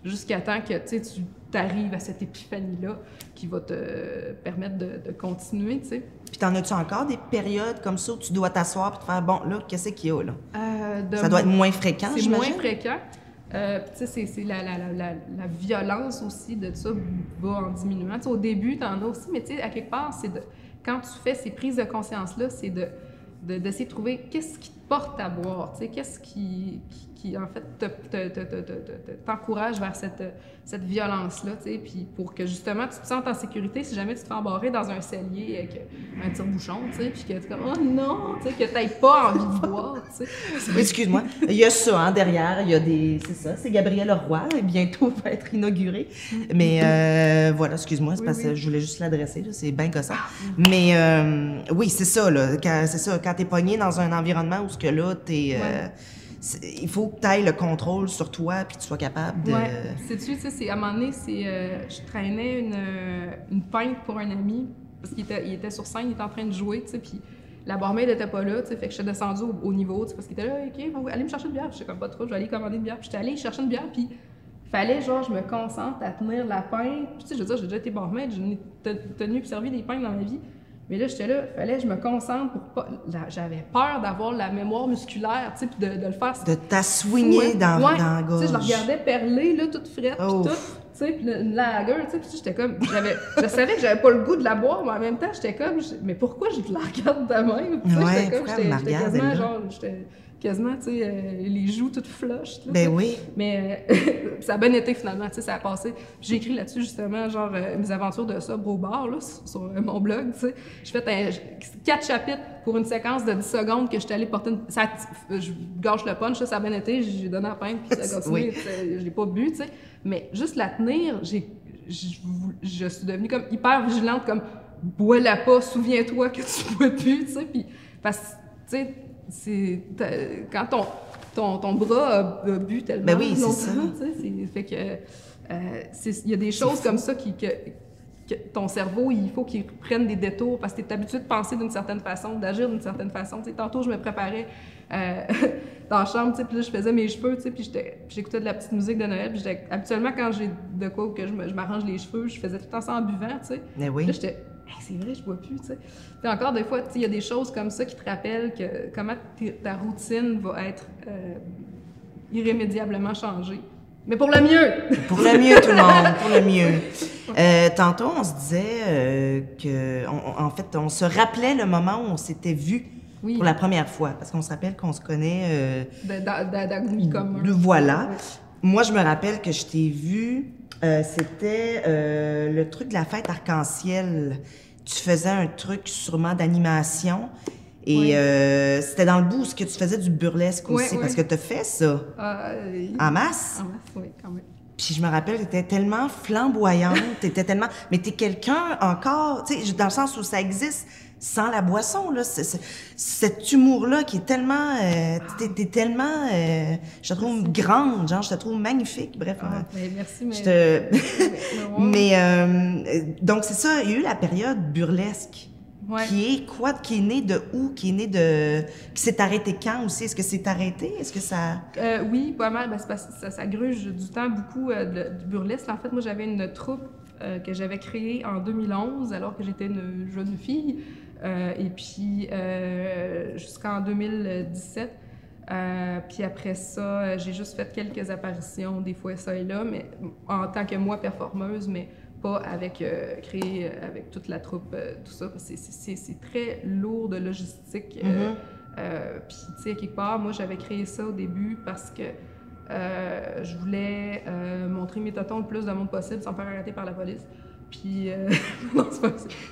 jusqu'à temps que, tu sais, tu t'arrives à cette épiphanie-là qui va te permettre de continuer, tu sais. Puis t'en as-tu encore des périodes comme ça où tu dois t'asseoir et te faire « Bon, là, qu'est-ce qu'il y a, là? » Ça doit être moins fréquent, c'est j'imagine? moins fréquent. Tu sais, c'est la violence aussi de ça va en diminuant. Tu sais, au début, t'en as aussi, mais tu sais, à quelque part, quand tu fais ces prises de conscience-là, c'est d'essayer de trouver qu'est-ce qui te porte à boire, tu sais, qu'est-ce qui en fait, t'encourage vers cette violence-là, tu sais, puis pour que, justement, tu te sentes en sécurité si jamais tu te fais embarrer dans un cellier avec un tire-bouchon, tu sais, puis que tu es comme « Oh non! » tu sais, que t'aies pas envie de boire, tu sais. Excuse-moi, il y a ça, hein, derrière, il y a des... C'est ça, c'est Gabrielle Leroy, et bientôt va être inauguré. Mais voilà, excuse-moi, c'est parce que je voulais juste l'adresser, là, c'est bien gossant. Mais oui, c'est ça, là, quand t'es pogné dans un environnement où ce que là, il faut que tu ailles le contrôle sur toi puis que tu sois capable de... Oui, sais-tu, à un moment donné, je traînais une pinte pour un ami parce qu'il était sur scène, il était en train de jouer, tu sais, puis la barmaid n'était pas là, tu sais, fait que je suis descendue au niveau, tu sais, parce qu'il était là, OK, va aller me chercher une bière. J'étais comme pas trop, je vais aller commander une bière. Puis j'étais allée chercher une bière, puis fallait, genre, je me concentre à tenir la pinte. Puis, tu sais, je veux dire, j'ai déjà été barmaid, j'ai tenu et servi des pintes dans ma vie. Mais là, j'étais là, fallait que je me concentre pour pas. J'avais peur d'avoir la mémoire musculaire, tu sais, puis de le faire. De t'assoigner dans la gorge. Tu sais, je la regardais perler, là, toute frette, puis tout. Tu sais, puis une lager, tu sais, puis j'étais comme. Je savais que j'avais pas le goût de la boire, mais en même temps, j'étais comme. Mais pourquoi je la regarde de même? Tu sais, j'étais comme. J'étais quasiment, genre. J'étais quasiment, tu sais, les joues toutes flush. Là, ben oui. Mais ça a bien été finalement, tu sais, ça a passé. J'ai écrit là-dessus justement, genre, mes aventures de sobre au bar, là, sur mon blog, tu sais. J'ai fait 4 chapitres pour une séquence de 10 secondes que j'étais allée porter je gâche le punch, ça a bien été, j'ai donné la pinte, puis ça a continué, je l'ai pas bu, tu sais. Mais juste la tenir, je suis devenue comme hyper vigilante, comme bois-la pas, souviens-toi que tu bois plus, tu sais. Puis, parce que, tu sais, quand ton bras a bu tellement ben oui, longtemps, tu sais, fait que il y a des choses comme ça que ton cerveau, il faut qu'il prenne des détours parce que tu es habitué de penser d'une certaine façon, d'agir d'une certaine façon. Tu sais, tantôt, je me préparais dans la chambre, tu sais, puis là, je faisais mes cheveux, tu sais, puis j'écoutais de la petite musique de Noël. Puis habituellement, quand j'ai de quoi ou que je m'arrange les cheveux, je faisais tout le temps ça en buvant, tu sais. Mais oui. Là, j'étais... Hey, c'est vrai, je bois plus, tu sais. Puis encore des fois, tu sais, il y a des choses comme ça qui te rappellent que comment ta routine va être irrémédiablement changée. Mais pour le mieux! Pour le mieux, tout le monde, pour le mieux. Tantôt, on se disait en fait, on se rappelait le moment où on s'était vus pour la première fois, parce qu'on se rappelle qu'on se connaît... d'amis communs. Voilà. Oui. Moi, je me rappelle que je t'ai vue, c'était le truc de la fête arc-en-ciel. Tu faisais un truc sûrement d'animation. Et c'était dans le bout où tu faisais du burlesque aussi, parce que tu as fait ça. En masse? En masse, oui, quand même. Puis je me rappelle, tu étais tellement flamboyante, t'étais tellement... Mais t'es quelqu'un encore, tu sais, dans le sens où ça existe sans la boisson, là. Cet humour-là qui est tellement... t'es tellement... je te trouve grande, genre, je te trouve magnifique, bref. Merci, mais... Donc c'est ça, il y a eu la période burlesque. Ouais. Qui est né de où? Qui s'est arrêté quand aussi? Est-ce que c'est arrêté? Est-ce que ça... Oui, pas mal. Ben, c'est parce que ça gruge du temps beaucoup du burlesque. En fait, moi, j'avais une troupe que j'avais créée en 2011, alors que j'étais une jeune fille. Et puis, jusqu'en 2017. Puis après ça, j'ai juste fait quelques apparitions, des fois ça et là, mais en tant que moi, performeuse, mais pas avec créer avec toute la troupe, tout ça. C'est très lourd de logistique. Puis, tu sais, quelque part, moi, j'avais créé ça au début parce que je voulais montrer mes totons le plus de monde possible sans me faire arrêter par la police. Puis, non,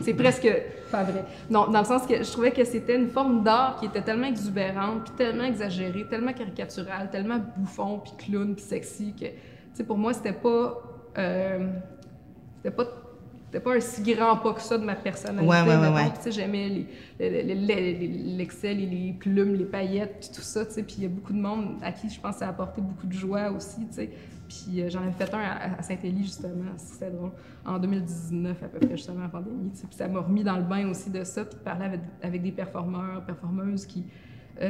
c'est presque pas vrai. Non, dans le sens que je trouvais que c'était une forme d'art qui était tellement exubérante, puis tellement exagérée, tellement caricaturale, tellement bouffon, puis clown, puis sexy, que, tu sais, pour moi, c'était pas un si grand pas que ça de ma personnalité. Ouais. Tu sais, j'aimais l'excel, les plumes, les paillettes, puis tout ça, tu sais. Puis il y a beaucoup de monde à qui je pense que ça a apporté beaucoup de joie aussi, tu sais. Puis j'en avais fait un à Saint-Élie, justement, c'était drôle, en 2019 à peu près, justement, la pandémie, tu sais. Puis ça m'a remis dans le bain aussi de ça, puis de parler avec des performeuses qui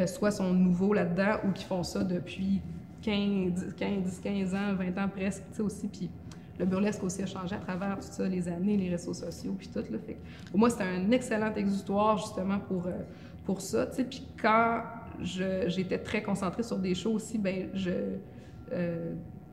soit sont nouveaux là-dedans ou qui font ça depuis 15 ans, 20 ans presque, tu sais, aussi. Puis le burlesque aussi a changé à travers tout ça, les années, les réseaux sociaux, puis tout, là. Fait que pour moi, c'était un excellent exutoire, justement, pour ça, tu sais. Puis quand j'étais très concentrée sur des shows aussi, ben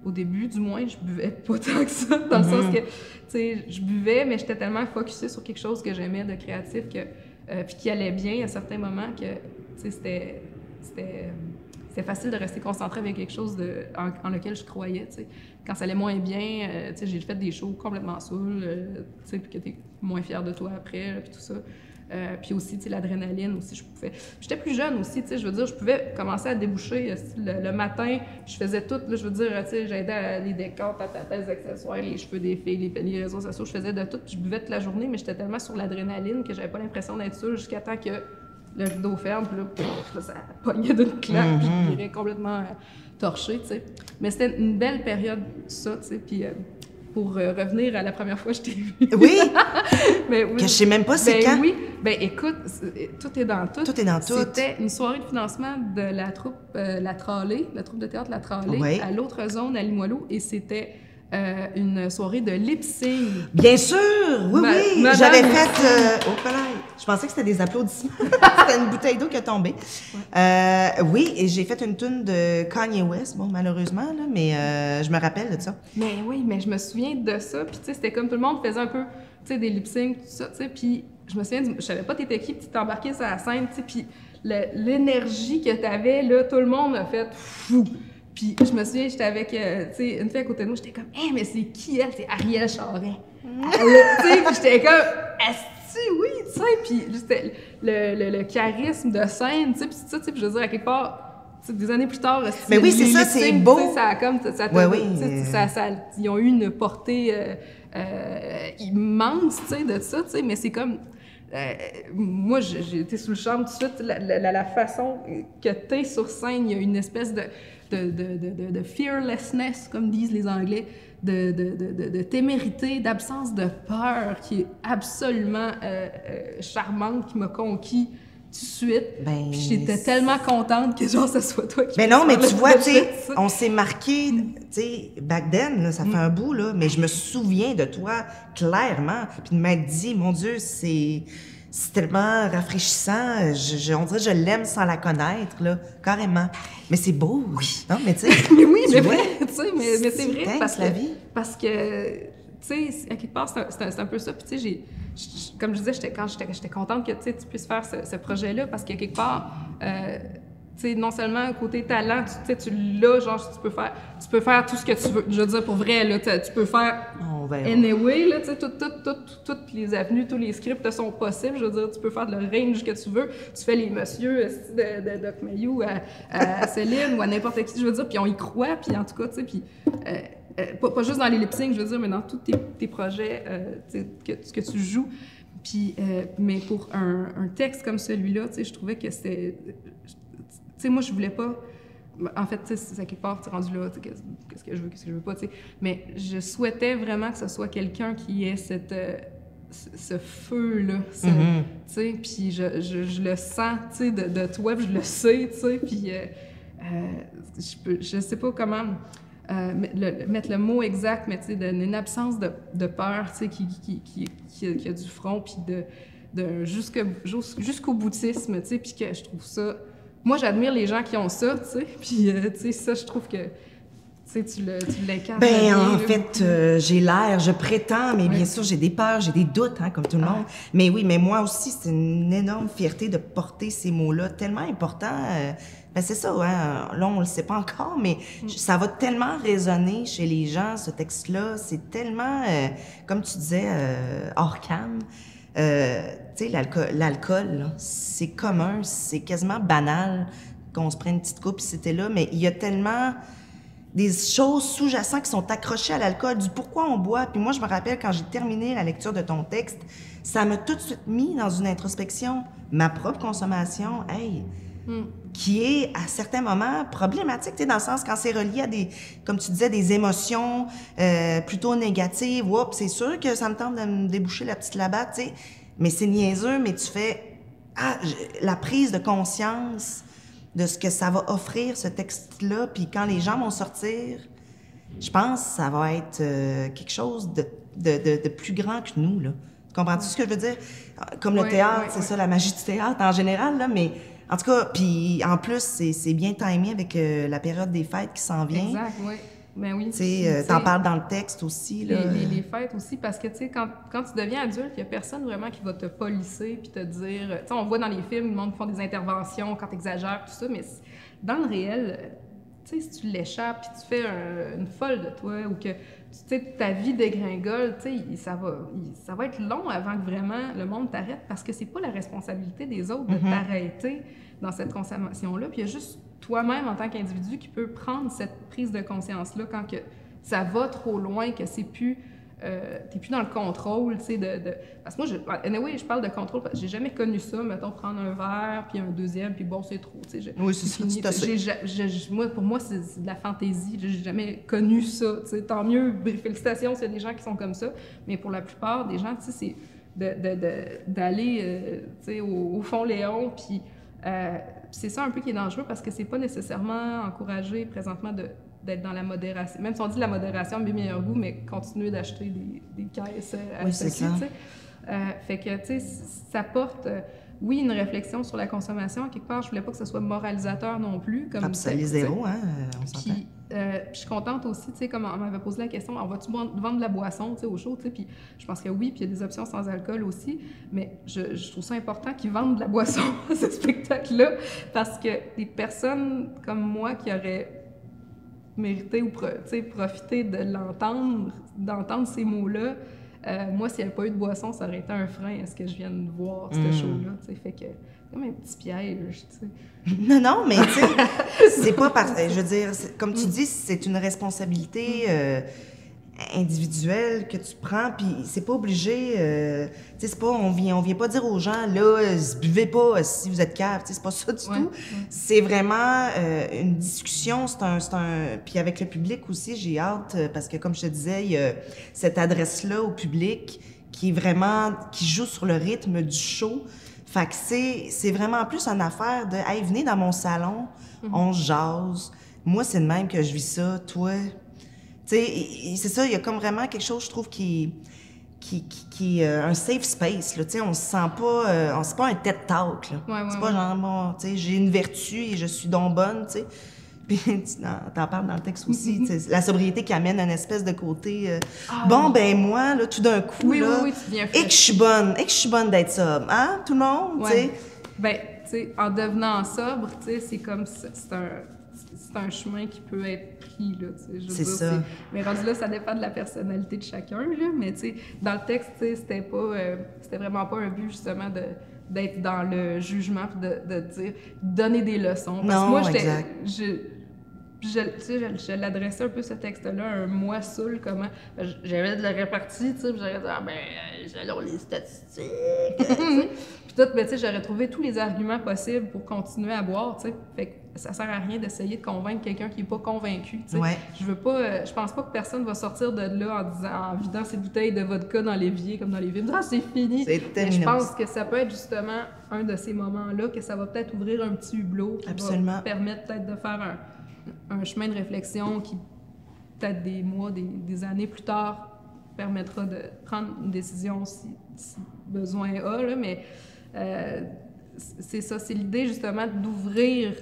au début, du moins, je buvais pas tant que ça, dans le sens que, tu sais, je buvais, mais j'étais tellement focusée sur quelque chose que j'aimais de créatif, puis qui allait bien à certains moments, que, tu sais, c'était facile de rester concentré avec quelque chose en lequel je croyais, tu sais. Quand ça allait moins bien, tu sais, j'ai fait des shows complètement saouls, tu sais, puis que t'es moins fière de toi après, puis tout ça. Puis aussi, tu sais, l'adrénaline aussi, je pouvais... J'étais plus jeune aussi, tu sais, je veux dire, je pouvais commencer à déboucher le matin, je faisais tout, là, je veux dire, tu sais, j'aidais à les décors, les accessoires, les cheveux des filles, les réseaux sociaux, je faisais de tout, puis je buvais toute la journée, mais j'étais tellement sur l'adrénaline que j'avais pas l'impression d'être seule jusqu'à temps que le rideau ferme, puis là, ça pognait d'une claque, puis je virais complètement torchée, tu sais. Mais c'était une belle période, ça, tu sais, puis pour revenir à la première fois que je t'ai vu. Oui! Mais oui. Que je sais même pas c'est quand. Oui. Ben écoute, tout est dans tout. Tout est dans tout. C'était une soirée de financement de la troupe La Trallée, la troupe de théâtre La Trallée, Oui. à l'autre zone, à Limoilou, et c'était une soirée de lip-sync. Bien sûr! Oui, oui! Madame J'avais fait... au collège. Je pensais que c'était des applaudissements. C'était une bouteille d'eau qui a tombé. Oui, et j'ai fait une toune de Kanye West, bon, malheureusement, là, mais je me rappelle de ça. Mais oui, mais je me souviens de ça, puis tu sais, c'était comme tout le monde faisait un peu, tu sais, des lip-syncs, tout ça, tu sais, puis je me souviens, je savais pas t'étais qui, puis tu t'es embarqué sur la scène, tu sais, puis l'énergie que t'avais, là, tout le monde a fait fou. Puis je me souviens, j'étais avec, tu sais, une fille à côté de moi, j'étais comme, hey, mais c'est qui elle? C'est Ariel Charest. Tu sais, puis j'étais comme, asti, oui, tu sais, puis c'était le charisme de scène, tu sais, puis ça, tu sais, puis je veux dire, à quelque part, des années plus tard, mais oui, c'est ça, c'est beau. Ça a comme, ça ils ont eu une portée immense, tu sais, de ça, tu sais, mais c'est comme, moi, j'ai été sous le charme tout de suite, la façon que t'es sur scène, il y a une espèce de fearlessness, comme disent les Anglais, de témérité, d'absence de peur, qui est absolument charmante, qui m'a conquis tout de suite. Ben, puis j'étais tellement contente que genre ce soit toi qui... Mais non, mais tu vois, tu sais, on s'est marqué, tu sais, back then, là, ça fait un bout, là, mais je me souviens de toi clairement, puis de m'être dit, mon Dieu, c'est tellement rafraîchissant, on dirait que je l'aime sans la connaître, là, carrément. Mais c'est beau, oui. Non, mais tu sais... mais oui, mais vrai, tu sais, mais c'est vrai, parce que, tu sais, à quelque part, c'est un peu ça, puis tu sais, comme je disais, j'étais contente que tu puisses faire ce projet-là, parce qu'à quelque part, tu sais, non seulement côté talent, tu l'as, genre, tu peux faire tout ce que tu veux. Je veux dire, pour vrai, là, tu peux faire anyway, là, tu sais, toutes les avenues, tous les scripts te sont possibles. Je veux dire, tu peux faire le range que tu veux. Tu fais les messieurs de Doc Mayou à Céline ou à n'importe qui, je veux dire, puis on y croit, puis en tout cas, tu sais, puis... pas juste dans les lip-syncs, je veux dire, mais dans tous tes projets que tu joues. Puis, mais pour un texte comme celui-là, tu sais, je trouvais que c'était... Tu sais, moi, je voulais pas... En fait, tu sais, c'est à quelque part, tu es rendu là, qu'est-ce que je veux, qu'est-ce que je veux pas, tu sais. Mais je souhaitais vraiment que ce soit quelqu'un qui ait ce feu-là, tu sais, puis je le sens, tu sais, de toi, puis je le sais, tu sais, puis je sais pas comment... mettre le mot exact, mais tu sais, d'une absence de peur, tu sais, qui a du front, puis jusqu'au boutisme, tu sais, puis que je trouve ça... Moi, j'admire les gens qui ont ça, tu sais, puis tu sais, ça, je trouve que, tu sais, tu l'incarnes. Ben, en fait, j'ai l'air, je prétends, mais bien sûr, j'ai des peurs, j'ai des doutes, hein, comme tout le monde. Mais oui, mais moi aussi, c'est une énorme fierté de porter ces mots-là, tellement importants. Ben c'est ça, hein. Là, on le sait pas encore, mais ça va tellement résonner chez les gens, ce texte-là. C'est tellement, comme tu disais, hors cam. Tu sais, l'alcool, c'est commun, c'est quasiment banal qu'on se prenne une petite coupe, puis c'était là, mais il y a tellement des choses sous-jacentes qui sont accrochées à l'alcool, du pourquoi on boit. Puis moi, je me rappelle, quand j'ai terminé la lecture de ton texte, ça m'a tout de suite mis dans une introspection. Ma propre consommation, qui est, à certains moments, problématique, tu sais, dans le sens quand c'est relié à des, comme tu disais, des émotions plutôt négatives. Oups, c'est sûr que ça me tente de me déboucher la petite labatte, tu sais. Mais c'est niaiseux, mais tu fais la prise de conscience de ce que ça va offrir, ce texte-là. Puis quand les gens vont sortir, je pense que ça va être quelque chose de plus grand que nous, là. Comprends-tu ce que je veux dire? Comme le théâtre, c'est ça, la magie du théâtre en général, là, mais... En tout cas, puis en plus, c'est bien timé avec la période des fêtes qui s'en vient. Exact, oui. Ben oui. Tu sais, t'en parles dans le texte aussi, là. Les fêtes aussi, parce que, tu sais, quand tu deviens adulte, il n'y a personne vraiment qui va te polisser puis te dire... Tu sais, on voit dans les films, le monde font des interventions quand t'exagères, tout ça, mais dans le réel, tu sais, si tu l'échappes puis tu fais une folle de toi ou que, tu sais, ta vie dégringole, tu sais, ça va être long avant que vraiment le monde t'arrête parce que c'est pas la responsabilité des autres de t'arrêter dans cette consommation-là. Puis il y a juste toi-même, en tant qu'individu, qui peut prendre cette prise de conscience-là quand que ça va trop loin, que c'est plus t'es plus dans le contrôle, tu sais, parce que moi, anyway, je parle de contrôle, parce que j'ai jamais connu ça, mettons, prendre un verre, puis un deuxième, puis bon, c'est trop, tu sais. Oui, c'est ça, c'est assez. Pour moi, c'est de la fantaisie, j'ai jamais connu ça, tu sais. Tant mieux, félicitations s'il y a des gens qui sont comme ça, mais pour la plupart des gens, tu sais, c'est d'aller, tu sais, au fond Léon, puis c'est ça un peu qui est dangereux, parce que c'est pas nécessairement encouragé présentement d'être dans la modération. Même si on dit la modération, bien meilleur goût, mais continuer d'acheter des caisses oui, c'est ça. Fait que, tu sais, ça porte, oui, une réflexion sur la consommation. Quelque part, je voulais pas que ce soit moralisateur non plus. Comme absolument zéro, hein, on s'entend. Puis, je suis contente aussi, tu sais, comme on m'avait posé la question, on va-tu vendre de la boisson, tu sais, au show, tu sais, puis je pense que oui, puis il y a des options sans alcool aussi, mais je trouve ça important qu'ils vendent de la boisson à ce spectacle-là, parce que des personnes comme moi qui auraient mérité ou profiter de d'entendre ces mots-là. Moi, s'il n'y avait pas eu de boisson, ça aurait été un frein à ce que je vienne voir ce show-là. Fait que c'est comme un petit piège. Non, non, mais tu sais, c'est pas je veux dire, comme tu dis, c'est une responsabilité individuelle que tu prends, puis c'est pas obligé. Tu sais, c'est pas, on vient pas dire aux gens, là, buvez pas si vous êtes cave, tu sais, c'est pas ça du tout. C'est vraiment une discussion, puis avec le public aussi, j'ai hâte, parce que comme je te disais, il y a cette adresse-là au public qui est vraiment, qui joue sur le rythme du show. Fait que c'est vraiment plus une affaire de, hey, venez dans mon salon, on jase. Moi, c'est de même que je vis ça, toi. Tu sais, c'est ça, il y a comme vraiment quelque chose, je trouve, qui est un safe space, là, tu sais, on se sent pas, c'est pas un TED Talk, là. C'est pas genre, bon, tu sais, j'ai une vertu et je suis donc bonne, tu sais. Puis t'en parles dans le texte aussi, la sobriété qui amène une espèce de côté, bon, ben moi, là, tout d'un coup, là, et que je suis bonne d'être sobre, hein, tout le monde, tu sais. Ben, tu sais, en devenant sobre, tu sais, c'est comme, c'est un chemin qui peut être pris, là, tu sais. C'est ça. Mais rendu là, ça dépend de la personnalité de chacun, là, mais tu sais, dans le texte, tu sais, c'était vraiment pas un but, justement, d'être dans le jugement puis de dire, donner des leçons. Parce que moi, je l'adressais un peu ce texte-là à un moi saoul, comment j'avais de la répartie, tu sais, puis j'aurais dit, ah ben, selon les statistiques, puis tout, ben, tu sais, j'aurais trouvé tous les arguments possibles pour continuer à boire, tu sais, fait que ça sert à rien d'essayer de convaincre quelqu'un qui est pas convaincu, tu sais. Je pense pas que personne va sortir de là en vidant ses bouteilles de vodka dans l'évier, comme dans les films, ah, c'est fini! Mais je pense que ça peut être justement un de ces moments-là, que ça va peut-être ouvrir un petit hublot qui va permettre peut-être de faire un chemin de réflexion qui, peut-être des mois, des années plus tard, permettra de prendre une décision si besoin a, là, mais c'est ça, c'est l'idée justement d'ouvrir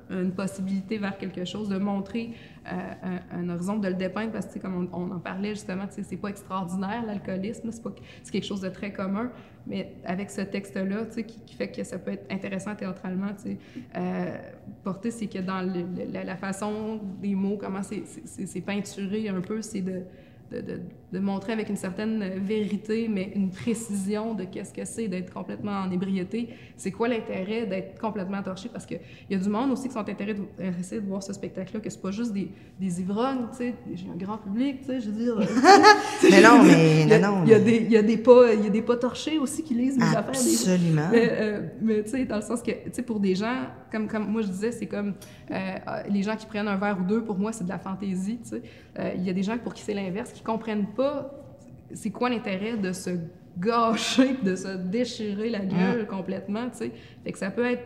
une possibilité vers quelque chose, de montrer un horizon, de le dépeindre, parce que comme on en parlait justement, c'est pas extraordinaire l'alcoolisme, c'est quelque chose de très commun, mais avec ce texte-là, qui fait que ça peut être intéressant théâtralement, porter, c'est que dans la façon des mots, comment c'est peinturé un peu, c'est de montrer avec une certaine vérité, mais une précision de qu'est-ce que c'est d'être complètement en ébriété. C'est quoi l'intérêt d'être complètement torché? Parce qu'il y a du monde aussi qui sont intéressés de voir ce spectacle-là, que c'est pas juste des ivrognes, tu sais. J'ai un grand public, tu sais, je veux dire. Mais non, mais non. Il y a des pas torchés aussi qui lisent mes affaires. Absolument. Mais tu sais, dans le sens que, tu sais, pour des gens, comme moi je disais, c'est comme les gens qui prennent un verre ou deux, pour moi, c'est de la fantaisie, tu sais. Il y a des gens pour qui c'est l'inverse, qui comprennent pas c'est quoi l'intérêt de se gâcher, de se déchirer la gueule complètement, tu sais. Fait que ça peut être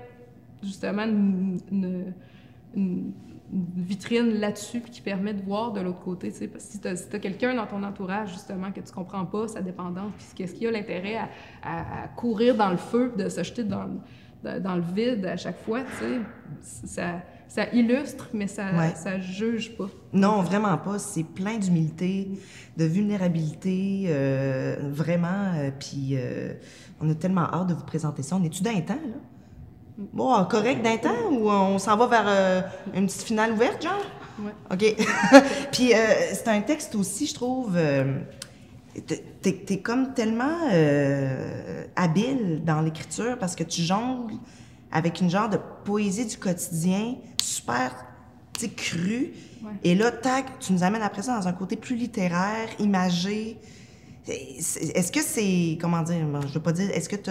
justement une vitrine là-dessus puis qui permet de voir de l'autre côté, tu sais. Parce que si t'as quelqu'un dans ton entourage, justement, que tu comprends pas sa dépendance, puis qu'est-ce qu'il y a l'intérêt à courir dans le feu, de se jeter dans le vide à chaque fois, tu sais, ça illustre, mais ça juge pas. Non, vraiment pas. C'est plein d'humilité, de vulnérabilité, vraiment. Puis on a tellement hâte de vous présenter ça. On est-tu d'un temps, là? Bon, correct d'un temps, ou on s'en va vers une petite finale ouverte, genre? Ouais. OK. Puis c'est un texte aussi, je trouve... T'es comme tellement habile dans l'écriture parce que tu jongles avec une genre de poésie du quotidien super, tu tu sais, cru. Ouais. Et là, tac, tu nous amènes après ça dans un côté plus littéraire, imagé. Est-ce que c'est, comment dire, bon, je veux pas dire, est-ce que tu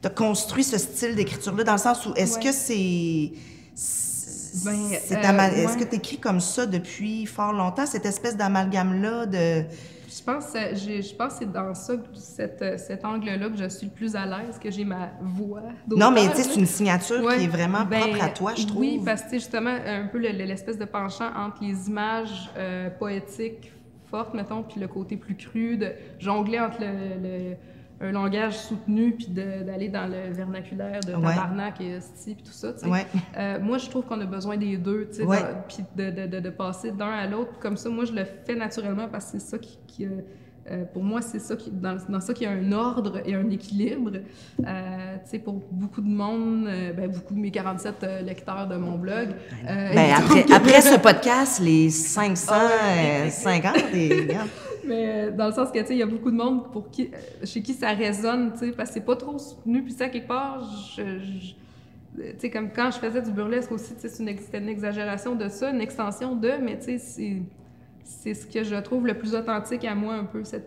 as construit ce style d'écriture-là dans le sens où est-ce que c'est est-ce que tu écris comme ça depuis fort longtemps, cette espèce d'amalgame-là de... Je pense que c'est dans ça, cet angle-là que je suis le plus à l'aise, que j'ai ma voix d'auteur. Non, mais tu sais, c'est une signature qui est vraiment propre à toi, je trouve. Oui, parce que justement, un peu l'espèce de penchant entre les images poétiques fortes, mettons, puis le côté plus cru, de jongler entre un langage soutenu, puis d'aller dans le vernaculaire de tabarnak et hostie, puis tout ça, tu sais. Moi, je trouve qu'on a besoin des deux, tu sais, puis de passer d'un à l'autre. Comme ça, moi, je le fais naturellement parce que c'est ça qui pour moi, c'est ça dans ça qu'il y a un ordre et un équilibre. Tu sais, pour beaucoup de monde, beaucoup de mes 47 lecteurs de mon blog. Après ce podcast, les 550, regarde. Mais dans le sens que, tu sais, il y a beaucoup de monde chez qui ça résonne, tu sais, parce que c'est pas trop soutenu. Puis ça, quelque part, tu sais, comme quand je faisais du burlesque aussi, tu sais, c'était une exagération de ça, une extension de, mais tu sais, c'est ce que je trouve le plus authentique à moi, un peu, ce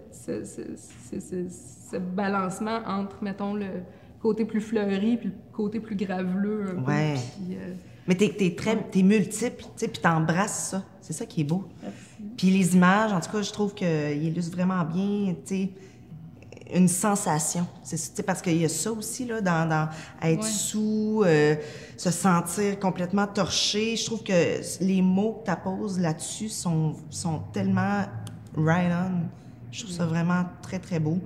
balancement entre, mettons, le côté plus fleuri puis le côté plus graveleux, un peu. Puis, mais t'es multiple, tu sais, puis t'embrasses ça. C'est ça qui est beau. Merci. Puis les images, en tout cas, je trouve qu'ils illustrent vraiment bien, tu sais, une sensation. C'est parce qu'il y a ça aussi, là, dans être sous, se sentir complètement torché. Je trouve que les mots que tu apposes là-dessus sont tellement right on. Je trouve ça vraiment très, très beau.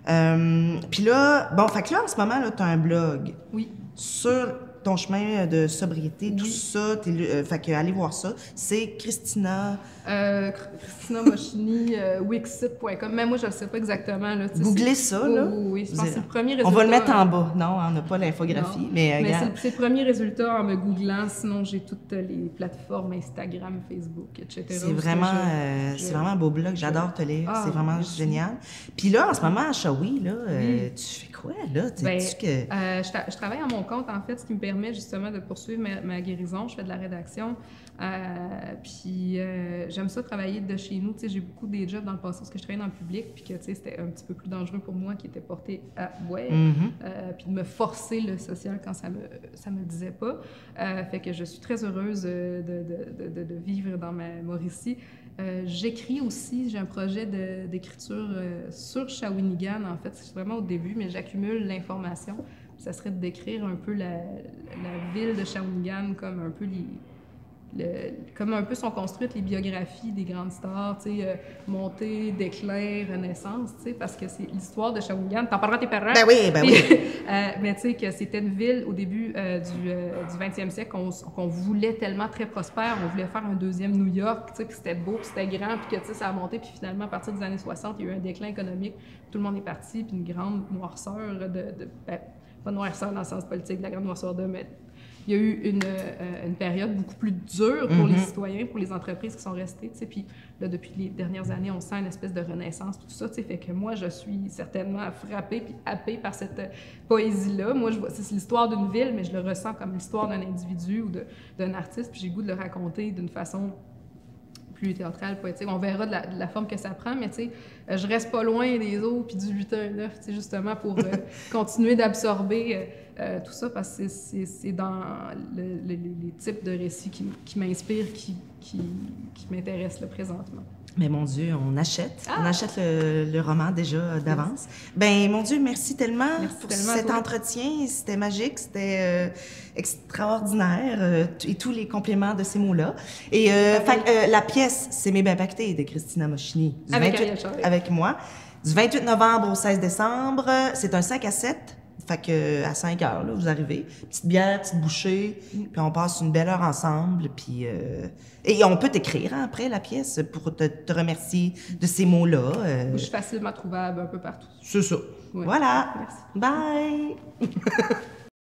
Puis là, fait que là, en ce moment, là, tu as un blog. Oui. Sur ton chemin de sobriété, tout ça, fait que allez voir ça. C'est Christina... Christina Moschini, wixsite.com. Mais moi, je ne sais pas exactement. Là, googlez ça, là. Oui, je pense que c'est le premier résultat. On va le mettre en bas. Non, on n'a pas l'infographie, mais c'est le premier résultat en me googlant. Sinon, j'ai toutes les plateformes Instagram, Facebook, etc. C'est vraiment un beau blog. J'adore te lire. C'est vraiment génial. Puis là, en ce moment, à Shawi, là, tu fais quoi, là? Je travaille à mon compte, en fait, ce qui me permet justement de poursuivre ma guérison. Je fais de la rédaction. Puis j'aime ça travailler de chez nous. Tu sais, j'ai beaucoup des jobs dans le passé parce que je travaillais dans le public, puis que tu sais, c'était un petit peu plus dangereux pour moi qui était porté à puis de me forcer le social quand ça me disait pas. Fait que je suis très heureuse de vivre dans ma Mauricie. J'écris aussi, j'ai un projet d'écriture sur Shawinigan, en fait, c'est vraiment au début, mais j'accumule l'information. Ça serait de décrire un peu la ville de Shawinigan comme un peu comme un peu sont construites les biographies des grandes stars, tu sais, montée, déclin, renaissance, tu sais, parce que c'est l'histoire de Shawinigan. T'en parleras à tes parents. Ben oui. Mais tu sais, que c'était une ville au début du 20e siècle qu'on voulait tellement très prospère. On voulait faire un deuxième New York, tu sais, que c'était beau, puis c'était grand, puis que, tu sais, ça a monté. Puis finalement, à partir des années 60, il y a eu un déclin économique. Tout le monde est parti, puis une grande noirceur pas noirceur dans le sens politique, de la grande noirceur mais il y a eu une période beaucoup plus dure pour les citoyens, pour les entreprises qui sont restées, tu sais, puis là, depuis les dernières années, on sent une espèce de renaissance, tout ça, tu sais, fait que moi, je suis certainement frappée puis happée par cette poésie-là. Moi, c'est l'histoire d'une ville, mais je le ressens comme l'histoire d'un individu ou d'un artiste, puis j'ai le goût de le raconter d'une façon plus théâtrale, poétique. On verra de la forme que ça prend, mais tu sais, je reste pas loin des eaux puis du 8 à 9, tu sais, justement pour continuer d'absorber tout ça, parce que c'est dans les types de récits qui m'inspirent, qui m'intéressent là, présentement. Mais mon Dieu, on achète le roman déjà d'avance. Ben mon Dieu, merci tellement pour cet entretien. C'était magique, c'était extraordinaire et tous les compléments de ces mots-là. Et la pièce C'est mes bien pactés de Christina Moschini. Avec moi. Du 28 novembre au 16 décembre. C'est un 5 à 7. Fait que à 5 heures, là, vous arrivez. Petite bière, petite bouchée, puis on passe une belle heure ensemble. Puis, et on peut t'écrire après la pièce pour te remercier de ces mots-là. Je suis facilement trouvable un peu partout. C'est ça. Ouais. Voilà. Merci. Bye!